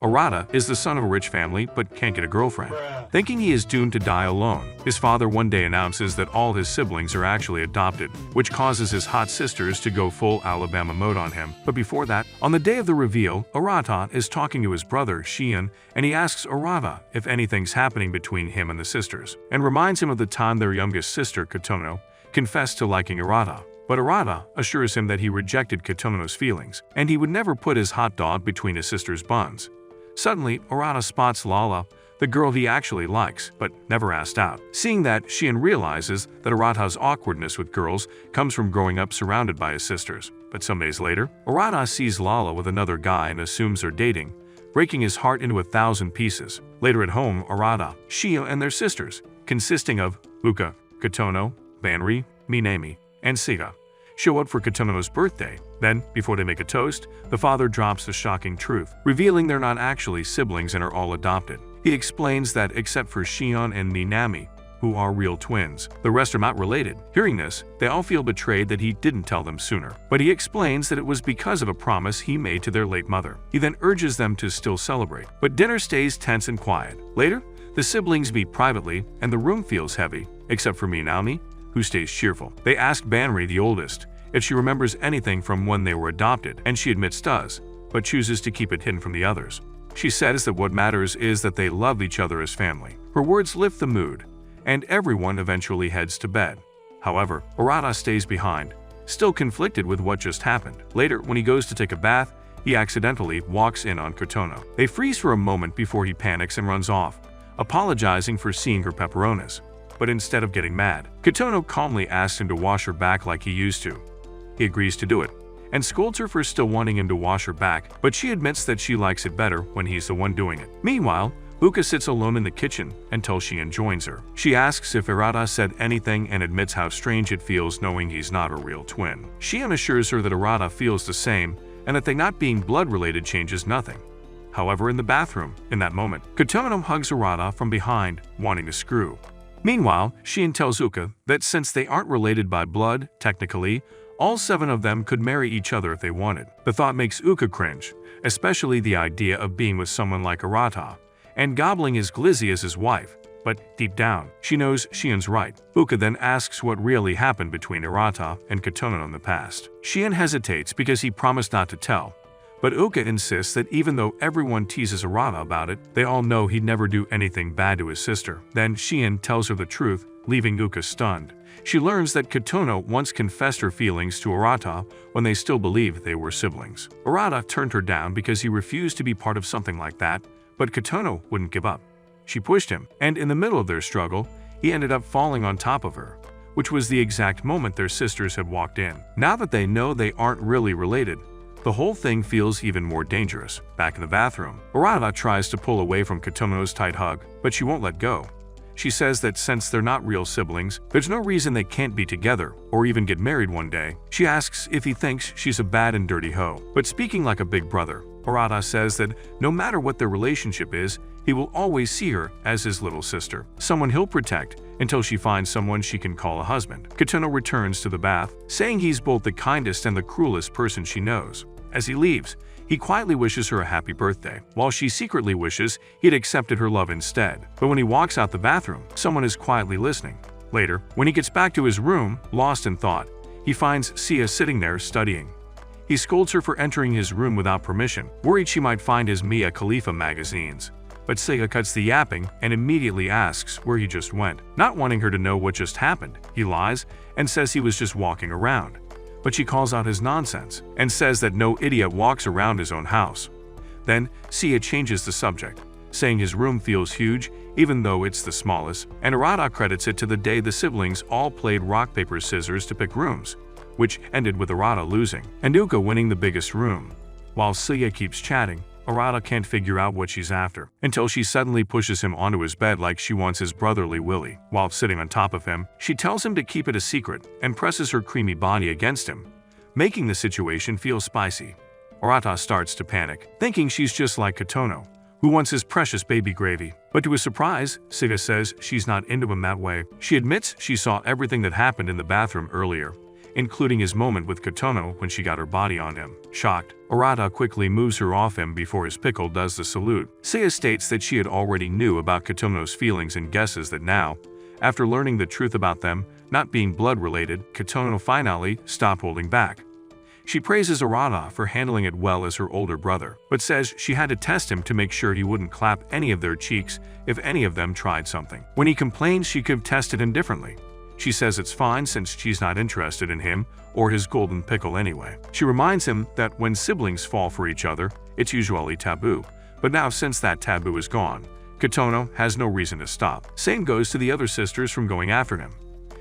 Arata is the son of a rich family but can't get a girlfriend. Thinking he is doomed to die alone, his father one day announces that all his siblings are actually adopted, which causes his hot sisters to go full Alabama mode on him. But before that, on the day of the reveal, Arata is talking to his brother Shion, and he asks Arata if anything's happening between him and the sisters, and reminds him of the time their youngest sister, Kotono, confessed to liking Arata. But Arata assures him that he rejected Kotono's feelings, and he would never put his hot dog between his sister's buns. Suddenly, Arata spots Lala, the girl he actually likes, but never asked out. Seeing that, Shion realizes that Arata's awkwardness with girls comes from growing up surrounded by his sisters. But some days later, Arata sees Lala with another guy and assumes they're dating, breaking his heart into 1,000 pieces. Later at home, Arata, Shion, and their sisters, consisting of Luka, Kotono, Banri, Minami, and Siga, show up for Kotono's birthday. Then, before they make a toast, the father drops the shocking truth, revealing they're not actually siblings and are all adopted. He explains that except for Shion and Minami, who are real twins, the rest are not related. Hearing this, they all feel betrayed that he didn't tell them sooner. But he explains that it was because of a promise he made to their late mother. He then urges them to still celebrate. But dinner stays tense and quiet. Later, the siblings meet privately, and the room feels heavy, except for Minami, who stays cheerful. They ask Banri, the oldest, if she remembers anything from when they were adopted, and she admits does, but chooses to keep it hidden from the others. She says that what matters is that they love each other as family. Her words lift the mood, and everyone eventually heads to bed. However, Arata stays behind, still conflicted with what just happened. Later, when he goes to take a bath, he accidentally walks in on Kotono. They freeze for a moment before he panics and runs off, apologizing for seeing her pepperonis. But instead of getting mad, Kotono calmly asks him to wash her back like he used to. He agrees to do it, and scolds her for still wanting him to wash her back, but she admits that she likes it better when he's the one doing it. Meanwhile, Luka sits alone in the kitchen until Shion joins her. She asks if Arata said anything and admits how strange it feels knowing he's not a real twin. Shion assures her that Arata feels the same and that they not being blood-related changes nothing. However, in the bathroom, in that moment, Kotono hugs Arata from behind, wanting to screw. Meanwhile, Shion tells Uka that since they aren't related by blood, technically, all 7 of them could marry each other if they wanted. The thought makes Uka cringe, especially the idea of being with someone like Arata, and gobbling his glizzy as his wife. But deep down, she knows Shion's right. Uka then asks what really happened between Arata and Kotono in the past. Shion hesitates because he promised not to tell, but Uka insists that even though everyone teases Arata about it, they all know he'd never do anything bad to his sister. Then Shion tells her the truth, leaving Uka stunned. She learns that Kotono once confessed her feelings to Arata when they still believed they were siblings. Arata turned her down because he refused to be part of something like that, but Kotono wouldn't give up. She pushed him, and in the middle of their struggle, he ended up falling on top of her, which was the exact moment their sisters had walked in. Now that they know they aren't really related, the whole thing feels even more dangerous. Back in the bathroom, Arata tries to pull away from Kotono's tight hug, but she won't let go. She says that since they're not real siblings, there's no reason they can't be together or even get married one day. She asks if he thinks she's a bad and dirty hoe. But speaking like a big brother, Arata says that no matter what their relationship is, he will always see her as his little sister, someone he'll protect until she finds someone she can call a husband. Kotono returns to the bath, saying he's both the kindest and the cruelest person she knows. As he leaves, he quietly wishes her a happy birthday, while she secretly wishes he'd accepted her love instead. But when he walks out the bathroom, someone is quietly listening. Later, when he gets back to his room, lost in thought, he finds Sia sitting there studying. He scolds her for entering his room without permission, worried she might find his Mia Khalifa magazines. But Sia cuts the yapping and immediately asks where he just went. Not wanting her to know what just happened, he lies and says he was just walking around. But she calls out his nonsense and says that no idiot walks around his own house. Then, Sia changes the subject, saying his room feels huge even though it's the smallest, and Arata credits it to the day the siblings all played rock, paper, scissors to pick rooms, which ended with Arata losing, and Uka winning the biggest room. While Sia keeps chatting, Arata can't figure out what she's after, until she suddenly pushes him onto his bed like she wants his brotherly Willy. While sitting on top of him, she tells him to keep it a secret and presses her creamy body against him, making the situation feel spicy. Arata starts to panic, thinking she's just like Kotono, who wants his precious baby gravy. But to his surprise, Siga says she's not into him that way. She admits she saw everything that happened in the bathroom earlier, including his moment with Kotono when she got her body on him. Shocked, Arata quickly moves her off him before his pickle does the salute. Seiya states that she had already knew about Kotono's feelings and guesses that now, after learning the truth about them not being blood-related, Kotono finally stopped holding back. She praises Arata for handling it well as her older brother, but says she had to test him to make sure he wouldn't clap any of their cheeks if any of them tried something. When he complains she could have tested him differently. She says it's fine since she's not interested in him or his golden pickle anyway. She reminds him that when siblings fall for each other, it's usually taboo, but now since that taboo is gone, Kotono has no reason to stop. Same goes to the other sisters from going after him.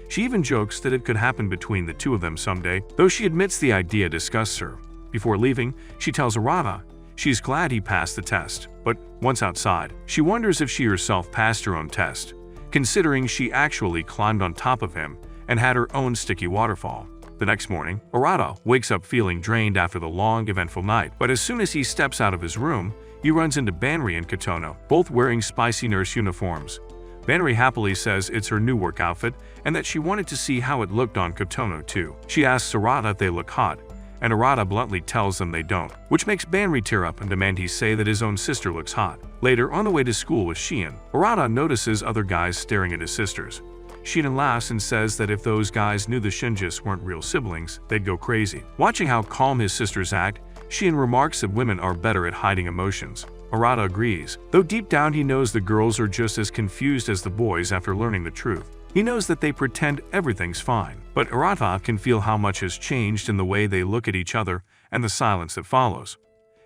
She even jokes that it could happen between the two of them someday, though she admits the idea disgusts her. Before leaving, she tells Arata she's glad he passed the test, but once outside, she wonders if she herself passed her own test, considering she actually climbed on top of him and had her own sticky waterfall. The next morning, Arata wakes up feeling drained after the long, eventful night, but as soon as he steps out of his room, he runs into Banri and Kotono, both wearing spicy nurse uniforms. Banri happily says it's her new work outfit and that she wanted to see how it looked on Kotono too. She asks Arata if they look hot, and Arata bluntly tells them they don't, which makes Banri tear up and demand he say that his own sister looks hot. Later, on the way to school with Shion, Arata notices other guys staring at his sisters. Shion laughs and says that if those guys knew the Shinjis weren't real siblings, they'd go crazy. Watching how calm his sisters act, Shion remarks that women are better at hiding emotions. Arata agrees, though deep down he knows the girls are just as confused as the boys after learning the truth. He knows that they pretend everything's fine, but Arata can feel how much has changed in the way they look at each other and the silence that follows.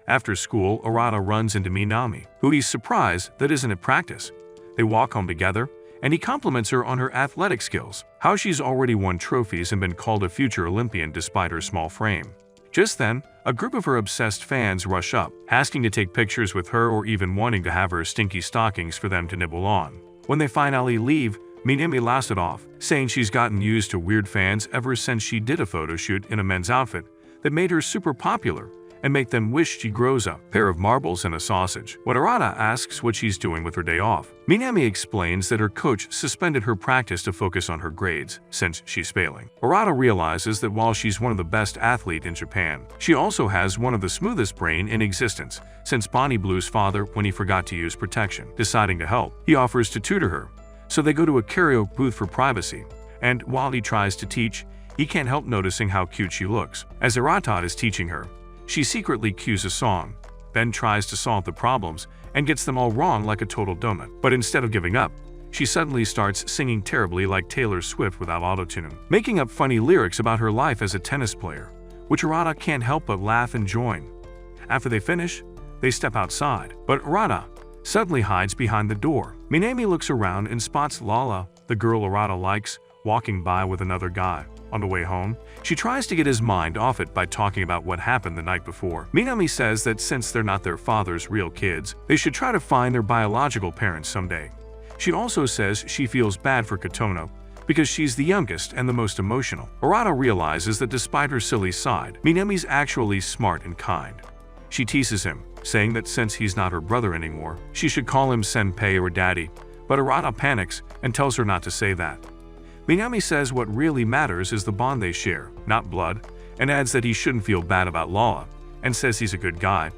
After school, Arata runs into Minami, who he's surprised that isn't at practice. They walk home together, and he compliments her on her athletic skills, how she's already won trophies and been called a future Olympian despite her small frame. Just then, a group of her obsessed fans rush up, asking to take pictures with her or even wanting to have her stinky stockings for them to nibble on. When they finally leave, Minami laughs it off, saying she's gotten used to weird fans ever since she did a photo shoot in a men's outfit that made her super popular and make them wish she grows a pair of marbles and a sausage. When Arata asks what she's doing with her day off, Minami explains that her coach suspended her practice to focus on her grades, since she's failing. Arata realizes that while she's one of the best athletes in Japan, she also has one of the smoothest brain in existence, since Bonnie Blue's father when he forgot to use protection. Deciding to help, he offers to tutor her, so they go to a karaoke booth for privacy, and while he tries to teach, he can't help noticing how cute she looks. As Arata is teaching her, she secretly cues a song, then tries to solve the problems and gets them all wrong like a total donut. But instead of giving up, she suddenly starts singing terribly like Taylor Swift without autotune, making up funny lyrics about her life as a tennis player, which Arata can't help but laugh and join. After they finish, they step outside, but Arata suddenly hides behind the door. Minami looks around and spots Lala, the girl Arata likes, walking by with another guy. On the way home, she tries to get his mind off it by talking about what happened the night before. Minami says that since they're not their father's real kids, they should try to find their biological parents someday. She also says she feels bad for Kotono because she's the youngest and the most emotional. Arata realizes that despite her silly side, Minami's actually smart and kind. She teases him, saying that since he's not her brother anymore, she should call him senpai or daddy, but Arata panics and tells her not to say that. Minami says what really matters is the bond they share, not blood, and adds that he shouldn't feel bad about Lala, and says he's a good guy,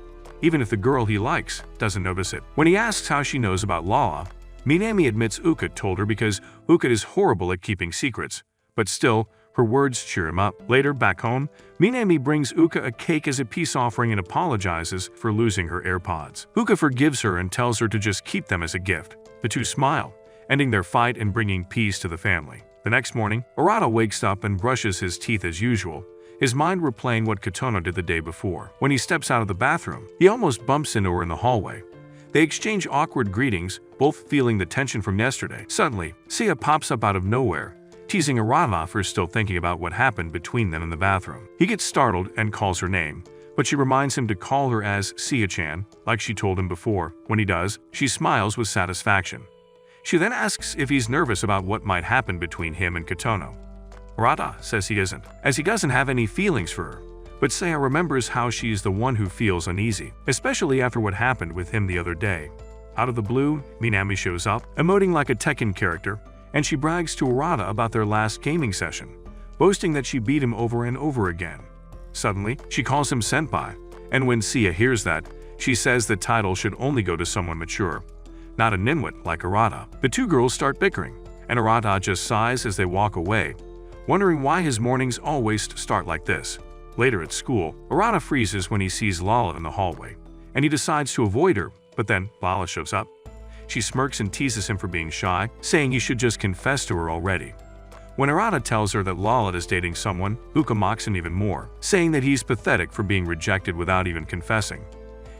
even if the girl he likes doesn't notice it. When he asks how she knows about Lala, Minami admits Uka told her because Uka is horrible at keeping secrets, but still, her words cheer him up. Later, back home, Minami brings Uka a cake as a peace offering and apologizes for losing her AirPods. Uka forgives her and tells her to just keep them as a gift. The two smile, ending their fight and bringing peace to the family. The next morning, Arata wakes up and brushes his teeth as usual, his mind replaying what Kotono did the day before. When he steps out of the bathroom, he almost bumps into her in the hallway. They exchange awkward greetings, both feeling the tension from yesterday. Suddenly, Seiya pops up out of nowhere, teasing Arata for still thinking about what happened between them in the bathroom. He gets startled and calls her name, but she reminds him to call her as Seiya-chan, like she told him before. When he does, she smiles with satisfaction. She then asks if he's nervous about what might happen between him and Kotono. Arata says he isn't, as he doesn't have any feelings for her, but Seiya remembers how she's the one who feels uneasy, especially after what happened with him the other day. Out of the blue, Minami shows up, emoting like a Tekken character, and she brags to Arata about their last gaming session, boasting that she beat him over and over again. Suddenly, she calls him senpai, and when Sia hears that, she says the title should only go to someone mature, not a ninwit like Arata. The two girls start bickering, and Arata just sighs as they walk away, wondering why his mornings always start like this. Later at school, Arata freezes when he sees Lala in the hallway, and he decides to avoid her, but then Lala shows up. She smirks and teases him for being shy, saying he should just confess to her already. When Arata tells her that Lala is dating someone, Uka mocks him even more, saying that he's pathetic for being rejected without even confessing.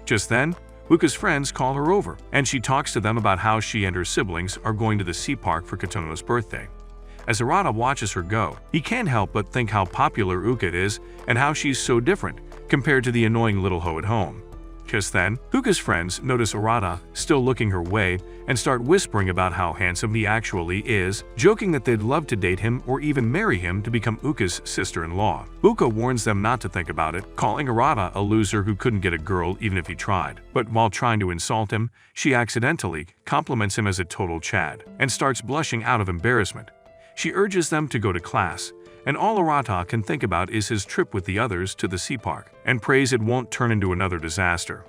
Just then, Uka's friends call her over, and she talks to them about how she and her siblings are going to the sea park for Kotono's birthday. As Arata watches her go, he can't help but think how popular Uka is and how she's so different compared to the annoying little hoe at home. Just then, Uka's friends notice Arata still looking her way and start whispering about how handsome he actually is, joking that they'd love to date him or even marry him to become Uka's sister-in-law. Uka warns them not to think about it, calling Arata a loser who couldn't get a girl even if he tried. But while trying to insult him, she accidentally compliments him as a total Chad and starts blushing out of embarrassment. She urges them to go to class, and all Arata can think about is his trip with the others to the sea park, and prays it won't turn into another disaster.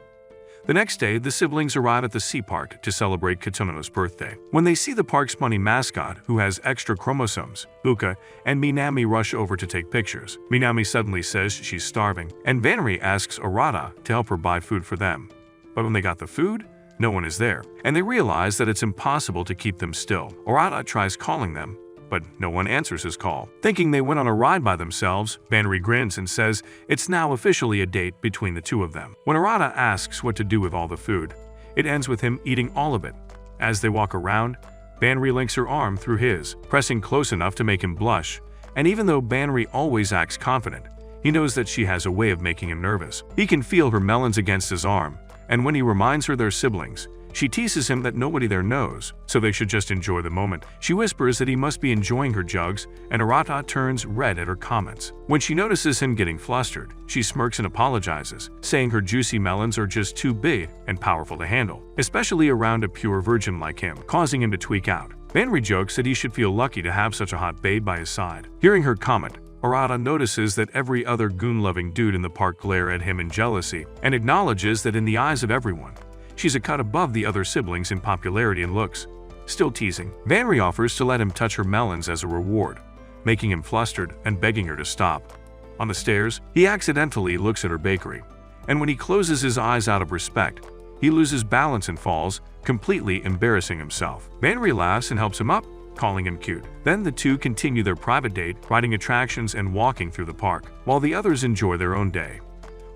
The next day, the siblings arrive at the sea park to celebrate Kotono's birthday. When they see the park's bunny mascot, who has extra chromosomes, Uka and Minami rush over to take pictures. Minami suddenly says she's starving, and Vanri asks Arata to help her buy food for them. But when they got the food, no one is there, and they realize that it's impossible to keep them still. Arata tries calling them, but no one answers his call. Thinking they went on a ride by themselves, Vanri grins and says it's now officially a date between the two of them. When Arata asks what to do with all the food, it ends with him eating all of it. As they walk around, Vanri links her arm through his, pressing close enough to make him blush, and even though Vanri always acts confident, he knows that she has a way of making him nervous. He can feel her melons against his arm, and when he reminds her they're siblings, she teases him that nobody there knows, so they should just enjoy the moment. She whispers that he must be enjoying her jugs, and Arata turns red at her comments. When she notices him getting flustered, she smirks and apologizes, saying her juicy melons are just too big and powerful to handle, especially around a pure virgin like him, causing him to tweak out. Vanri jokes that he should feel lucky to have such a hot babe by his side. Hearing her comment, Arata notices that every other goon-loving dude in the park glare at him in jealousy, and acknowledges that in the eyes of everyone, she's a cut above the other siblings in popularity and looks. Still teasing, Vanri offers to let him touch her melons as a reward, making him flustered and begging her to stop. On the stairs, he accidentally looks at her bakery, and when he closes his eyes out of respect, he loses balance and falls, completely embarrassing himself. Vanri laughs and helps him up, calling him cute. Then the two continue their private date, riding attractions and walking through the park, while the others enjoy their own day.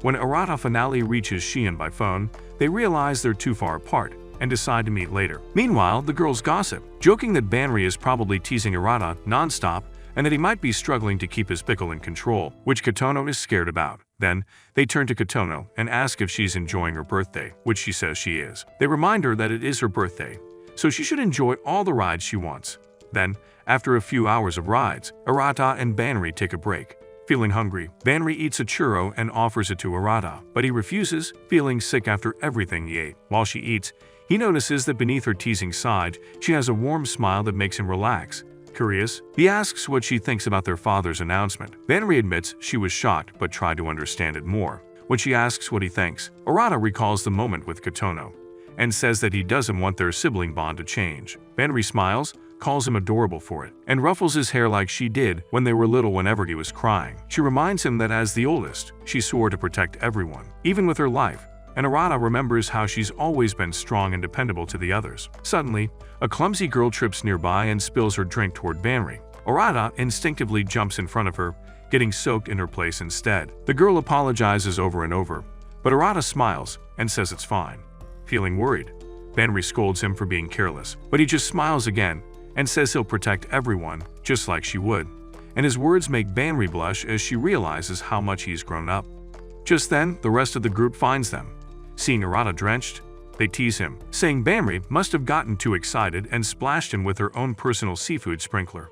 When Arata finally reaches Shion by phone, they realize they're too far apart and decide to meet later. Meanwhile, the girls gossip, joking that Vanri is probably teasing Arata non-stop and that he might be struggling to keep his pickle in control, which Kotono is scared about. Then, they turn to Kotono and ask if she's enjoying her birthday, which she says she is. They remind her that it is her birthday, so she should enjoy all the rides she wants. Then, after a few hours of rides, Arata and Vanri take a break. Feeling hungry, Vanri eats a churro and offers it to Arata, but he refuses, feeling sick after everything he ate. While she eats, he notices that beneath her teasing side, she has a warm smile that makes him relax. Curious, he asks what she thinks about their father's announcement. Vanri admits she was shocked but tried to understand it more. When she asks what he thinks, Arata recalls the moment with Kotono and says that he doesn't want their sibling bond to change. Vanri smiles, calls him adorable for it, and ruffles his hair like she did when they were little whenever he was crying. She reminds him that as the oldest, she swore to protect everyone, even with her life, and Arata remembers how she's always been strong and dependable to the others. Suddenly, a clumsy girl trips nearby and spills her drink toward Vanri. Arata instinctively jumps in front of her, getting soaked in her place instead. The girl apologizes over and over, but Arata smiles and says it's fine. Feeling worried, Vanri scolds him for being careless, but he just smiles again and says he'll protect everyone, just like she would. And his words make Vanri blush as she realizes how much he's grown up. Just then, the rest of the group finds them. Seeing Arata drenched, they tease him, saying Vanri must have gotten too excited and splashed him with her own personal seafood sprinkler.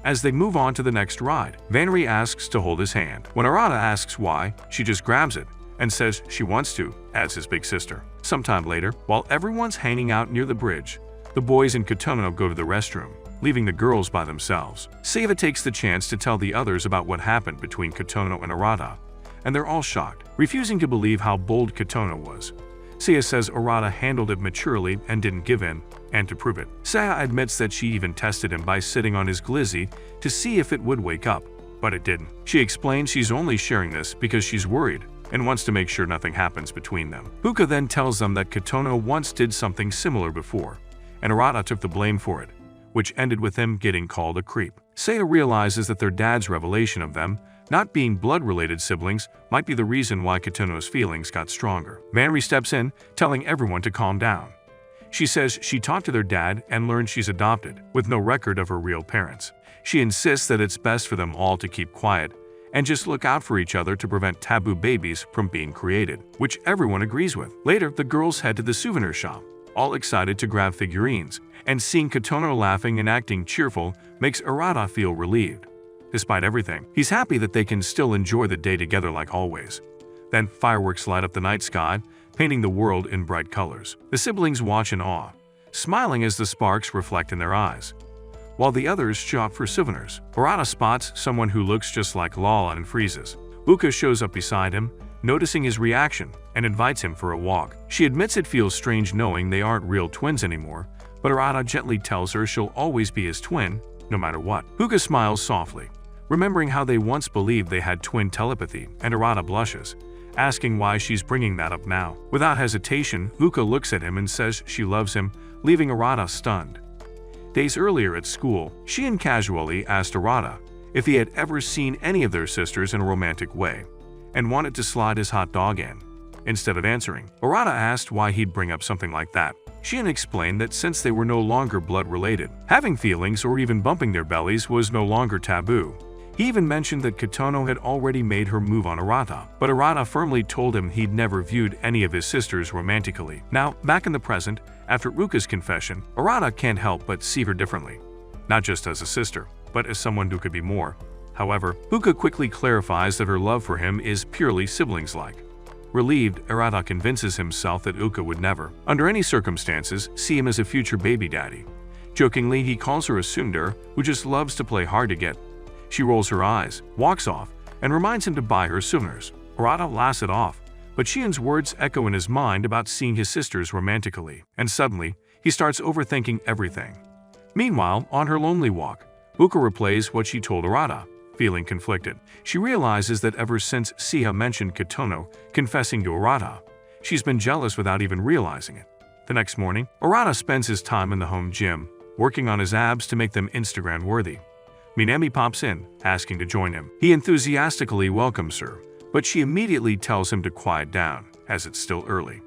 As they move on to the next ride, Vanri asks to hold his hand. When Arata asks why, she just grabs it and says she wants to, as his big sister. Sometime later, while everyone's hanging out near the bridge, the boys and Kotono go to the restroom. leaving the girls by themselves. Seiya takes the chance to tell the others about what happened between Kotono and Arata, and they're all shocked, refusing to believe how bold Kotono was. Seiya says Arata handled it maturely and didn't give in, and to prove it, Seiya admits that she even tested him by sitting on his glizzy to see if it would wake up, but it didn't. She explains she's only sharing this because she's worried and wants to make sure nothing happens between them. Huka then tells them that Kotono once did something similar before, and Arata took the blame for it, which ended with him getting called a creep. Seiya realizes that their dad's revelation of them not being blood-related siblings might be the reason why Kotono's feelings got stronger. Minami steps in, telling everyone to calm down. She says she talked to their dad and learned she's adopted, with no record of her real parents. She insists that it's best for them all to keep quiet and just look out for each other to prevent taboo babies from being created, which everyone agrees with. Later, the girls head to the souvenir shop, all excited to grab figurines, and seeing Kotono laughing and acting cheerful makes Arata feel relieved. Despite everything, he's happy that they can still enjoy the day together like always. Then fireworks light up the night sky, painting the world in bright colors. The siblings watch in awe, smiling as the sparks reflect in their eyes, while the others shop for souvenirs. Arata spots someone who looks just like Lala and freezes. Uka shows up beside him, noticing his reaction, and invites him for a walk. She admits it feels strange knowing they aren't real twins anymore, but Arata gently tells her she'll always be his twin, no matter what. Uka smiles softly, remembering how they once believed they had twin telepathy, and Arata blushes, asking why she's bringing that up now. Without hesitation, Uka looks at him and says she loves him, leaving Arata stunned. Days earlier at school, Shion casually asked Arata if he had ever seen any of their sisters in a romantic way, and wanted to slide his hot dog in. Instead of answering, Arata asked why he'd bring up something like that. Shion explained that since they were no longer blood-related, having feelings or even bumping their bellies was no longer taboo. He even mentioned that Kotono had already made her move on Arata, but Arata firmly told him he'd never viewed any of his sisters romantically. Now, back in the present, after Ruka's confession, Arata can't help but see her differently. Not just as a sister, but as someone who could be more. However, Uka quickly clarifies that her love for him is purely siblings-like. Relieved, Arata convinces himself that Uka would never, under any circumstances, see him as a future baby daddy. Jokingly, he calls her a tsundere who just loves to play hard to get. She rolls her eyes, walks off, and reminds him to buy her souvenirs. Arata laughs it off, but Shion's words echo in his mind about seeing his sisters romantically, and suddenly, he starts overthinking everything. Meanwhile, on her lonely walk, Uka replays what she told Arata, feeling conflicted. She realizes that ever since Seiya mentioned Kotono confessing to Arata, she's been jealous without even realizing it. The next morning, Arata spends his time in the home gym, working on his abs to make them Instagram-worthy. Minami pops in, asking to join him. He enthusiastically welcomes her, but she immediately tells him to quiet down, as it's still early.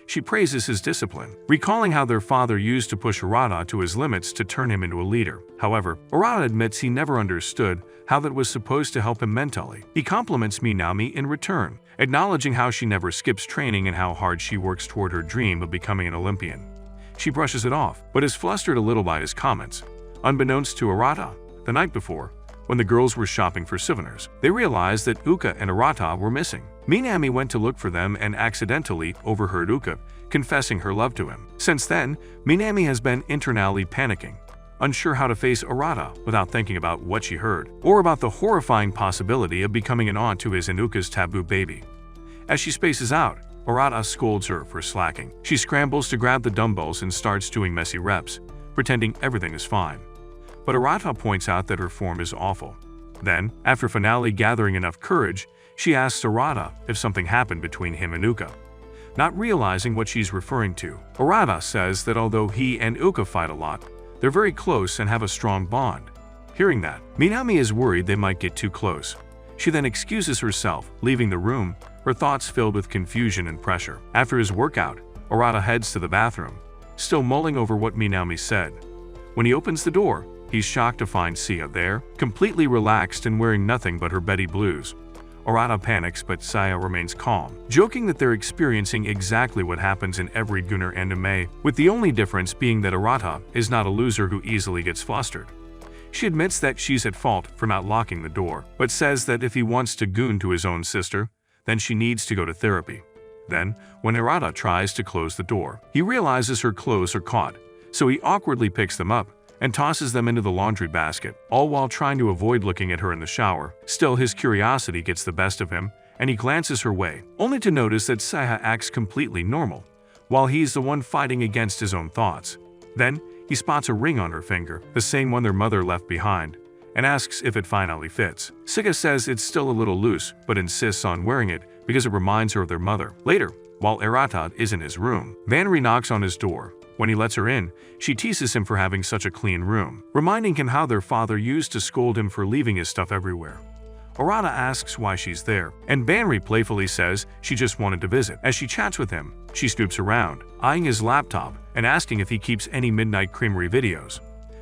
She praises his discipline, recalling how their father used to push Arata to his limits to turn him into a leader. However, Arata admits he never understood how that was supposed to help him mentally. He compliments Minami in return, acknowledging how she never skips training and how hard she works toward her dream of becoming an Olympian. She brushes it off, but is flustered a little by his comments. Unbeknownst to Arata, the night before, when the girls were shopping for souvenirs, they realized that Uka and Arata were missing. Minami went to look for them and accidentally overheard Uka confessing her love to him. Since then, Minami has been internally panicking, unsure how to face Arata without thinking about what she heard, or about the horrifying possibility of becoming an aunt to his and Uka's taboo baby. As she spaces out, Arata scolds her for slacking. She scrambles to grab the dumbbells and starts doing messy reps, pretending everything is fine. But Arata points out that her form is awful. Then, after finally gathering enough courage, she asks Arata if something happened between him and Uka. Not realizing what she's referring to, Arata says that although he and Uka fight a lot, they're very close and have a strong bond. Hearing that, Minami is worried they might get too close. She then excuses herself, leaving the room, her thoughts filled with confusion and pressure. After his workout, Arata heads to the bathroom, still mulling over what Minami said. When he opens the door, he's shocked to find Seiya there, completely relaxed and wearing nothing but her Betty Blues. Arata panics, but Seiya remains calm, joking that they're experiencing exactly what happens in every Gunner anime, with the only difference being that Arata is not a loser who easily gets flustered. She admits that she's at fault for not locking the door, but says that if he wants to goon to his own sister, then she needs to go to therapy. Then, when Arata tries to close the door, he realizes her clothes are caught, so he awkwardly picks them up and tosses them into the laundry basket, all while trying to avoid looking at her in the shower. Still, his curiosity gets the best of him, and he glances her way, only to notice that Seha acts completely normal, while he's the one fighting against his own thoughts. Then, he spots a ring on her finger, the same one their mother left behind, and asks if it finally fits. Seha says it's still a little loose, but insists on wearing it because it reminds her of their mother. Later, while Arata is in his room, Vanri knocks on his door. When he lets her in, she teases him for having such a clean room, reminding him how their father used to scold him for leaving his stuff everywhere. Arata asks why she's there, and Vanri playfully says she just wanted to visit. As she chats with him, she scoops around, eyeing his laptop and asking if he keeps any Midnight Creamery videos.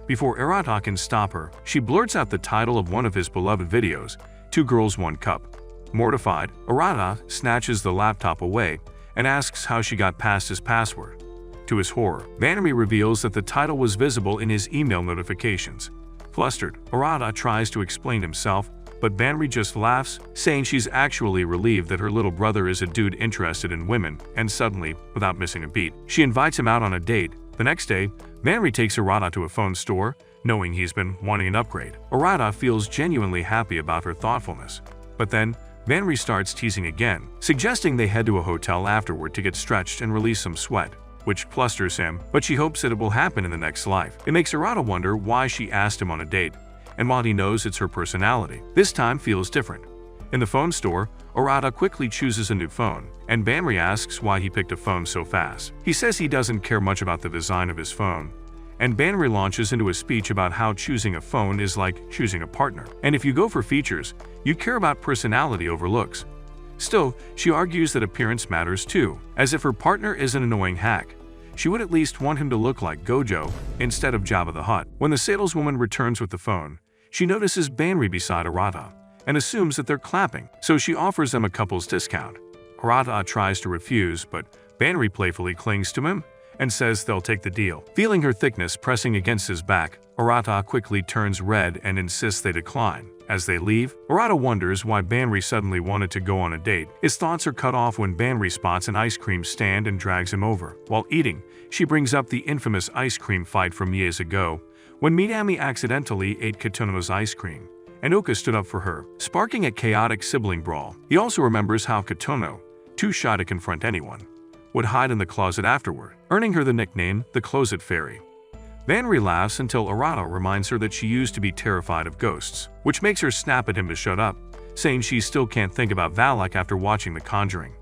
Before Arata can stop her, she blurts out the title of one of his beloved videos, Two Girls, One Cup. Mortified, Arata snatches the laptop away and asks how she got past his password. To his horror, Vanri reveals that the title was visible in his email notifications. Flustered, Arata tries to explain himself, but Vanri just laughs, saying she's actually relieved that her little brother is a dude interested in women, and suddenly, without missing a beat, she invites him out on a date. The next day, Vanri takes Arata to a phone store, knowing he's been wanting an upgrade. Arata feels genuinely happy about her thoughtfulness. But then, Vanri starts teasing again, suggesting they head to a hotel afterward to get stretched and release some sweat, which flusters him, but she hopes that it will happen in the next life. It makes Arata wonder why she asked him on a date, and while he knows it's her personality, this time feels different. In the phone store, Arata quickly chooses a new phone, and Vanri asks why he picked a phone so fast. He says he doesn't care much about the design of his phone, and Vanri launches into a speech about how choosing a phone is like choosing a partner. And if you go for features, you care about personality over looks. Still, she argues that appearance matters too, as if her partner is an annoying hack. She would at least want him to look like Gojo instead of Jabba the Hutt. When the saleswoman returns with the phone, she notices Vanri beside Arata and assumes that they're clapping, so she offers them a couple's discount. Arata tries to refuse, but Vanri playfully clings to him and says they'll take the deal. Feeling her thickness pressing against his back, Arata quickly turns red and insists they decline. As they leave, Arata wonders why Vanri suddenly wanted to go on a date. His thoughts are cut off when Vanri spots an ice cream stand and drags him over. While eating, she brings up the infamous ice cream fight from years ago, when Minami accidentally ate Katono's ice cream, and Uka stood up for her, sparking a chaotic sibling brawl. He also remembers how Katono, too shy to confront anyone, would hide in the closet afterward, earning her the nickname the Closet Fairy. Vanri laughs until Arata reminds her that she used to be terrified of ghosts, which makes her snap at him to shut up, saying she still can't think about Valak after watching The Conjuring.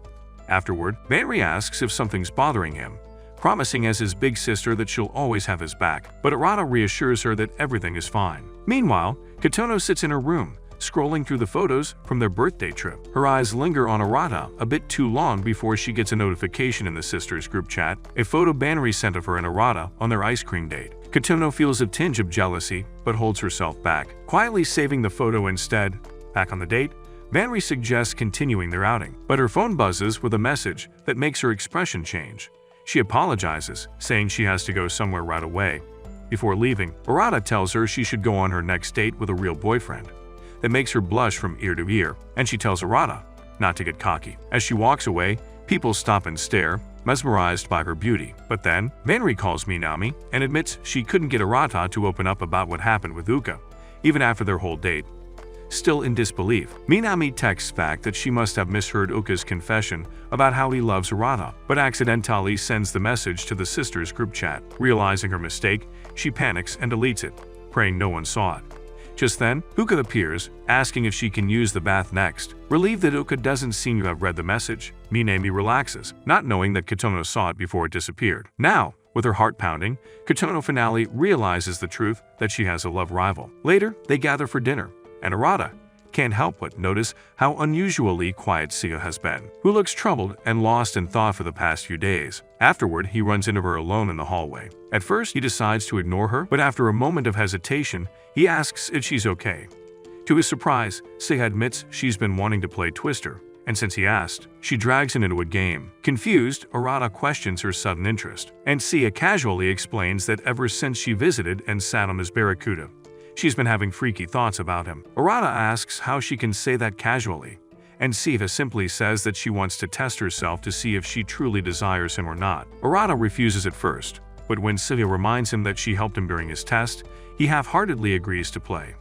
Afterward, Vanri asks if something's bothering him, promising as his big sister that she'll always have his back, but Arata reassures her that everything is fine. Meanwhile, Katono sits in her room, scrolling through the photos from their birthday trip. Her eyes linger on Arata a bit too long before she gets a notification in the sisters group chat, a photo Vanri sent of her and Arata on their ice cream date. Katono feels a tinge of jealousy, but holds herself back, quietly saving the photo instead. Back on the date, Vanri suggests continuing their outing, but her phone buzzes with a message that makes her expression change. She apologizes, saying she has to go somewhere right away. Before leaving, Arata tells her she should go on her next date with a real boyfriend. That makes her blush from ear to ear, and she tells Arata not to get cocky. As she walks away, people stop and stare, mesmerized by her beauty. But then, Vanri calls Minami and admits she couldn't get Arata to open up about what happened with Uka, even after their whole date. Still in disbelief, Minami texts back that she must have misheard Uka's confession about how he loves Arata, but accidentally sends the message to the sisters group chat. Realizing her mistake, she panics and deletes it, praying no one saw it. Just then, Uka appears, asking if she can use the bath next. Relieved that Uka doesn't seem to have read the message, Minami relaxes, not knowing that Katono saw it before it disappeared. Now, with her heart pounding, Katono finally realizes the truth that she has a love rival. Later, they gather for dinner, and Arata can't help but notice how unusually quiet Sia has been, who looks troubled and lost in thought for the past few days. Afterward, he runs into her alone in the hallway. At first, he decides to ignore her, but after a moment of hesitation, he asks if she's okay. To his surprise, Sia admits she's been wanting to play Twister, and since he asked, she drags him into a game. Confused, Arata questions her sudden interest, and Sia casually explains that ever since she visited and sat on his barracuda, she's been having freaky thoughts about him. Arata asks how she can say that casually, and Sia simply says that she wants to test herself to see if she truly desires him or not. Arata refuses at first, but when Sylvia reminds him that she helped him during his test, he half-heartedly agrees to play.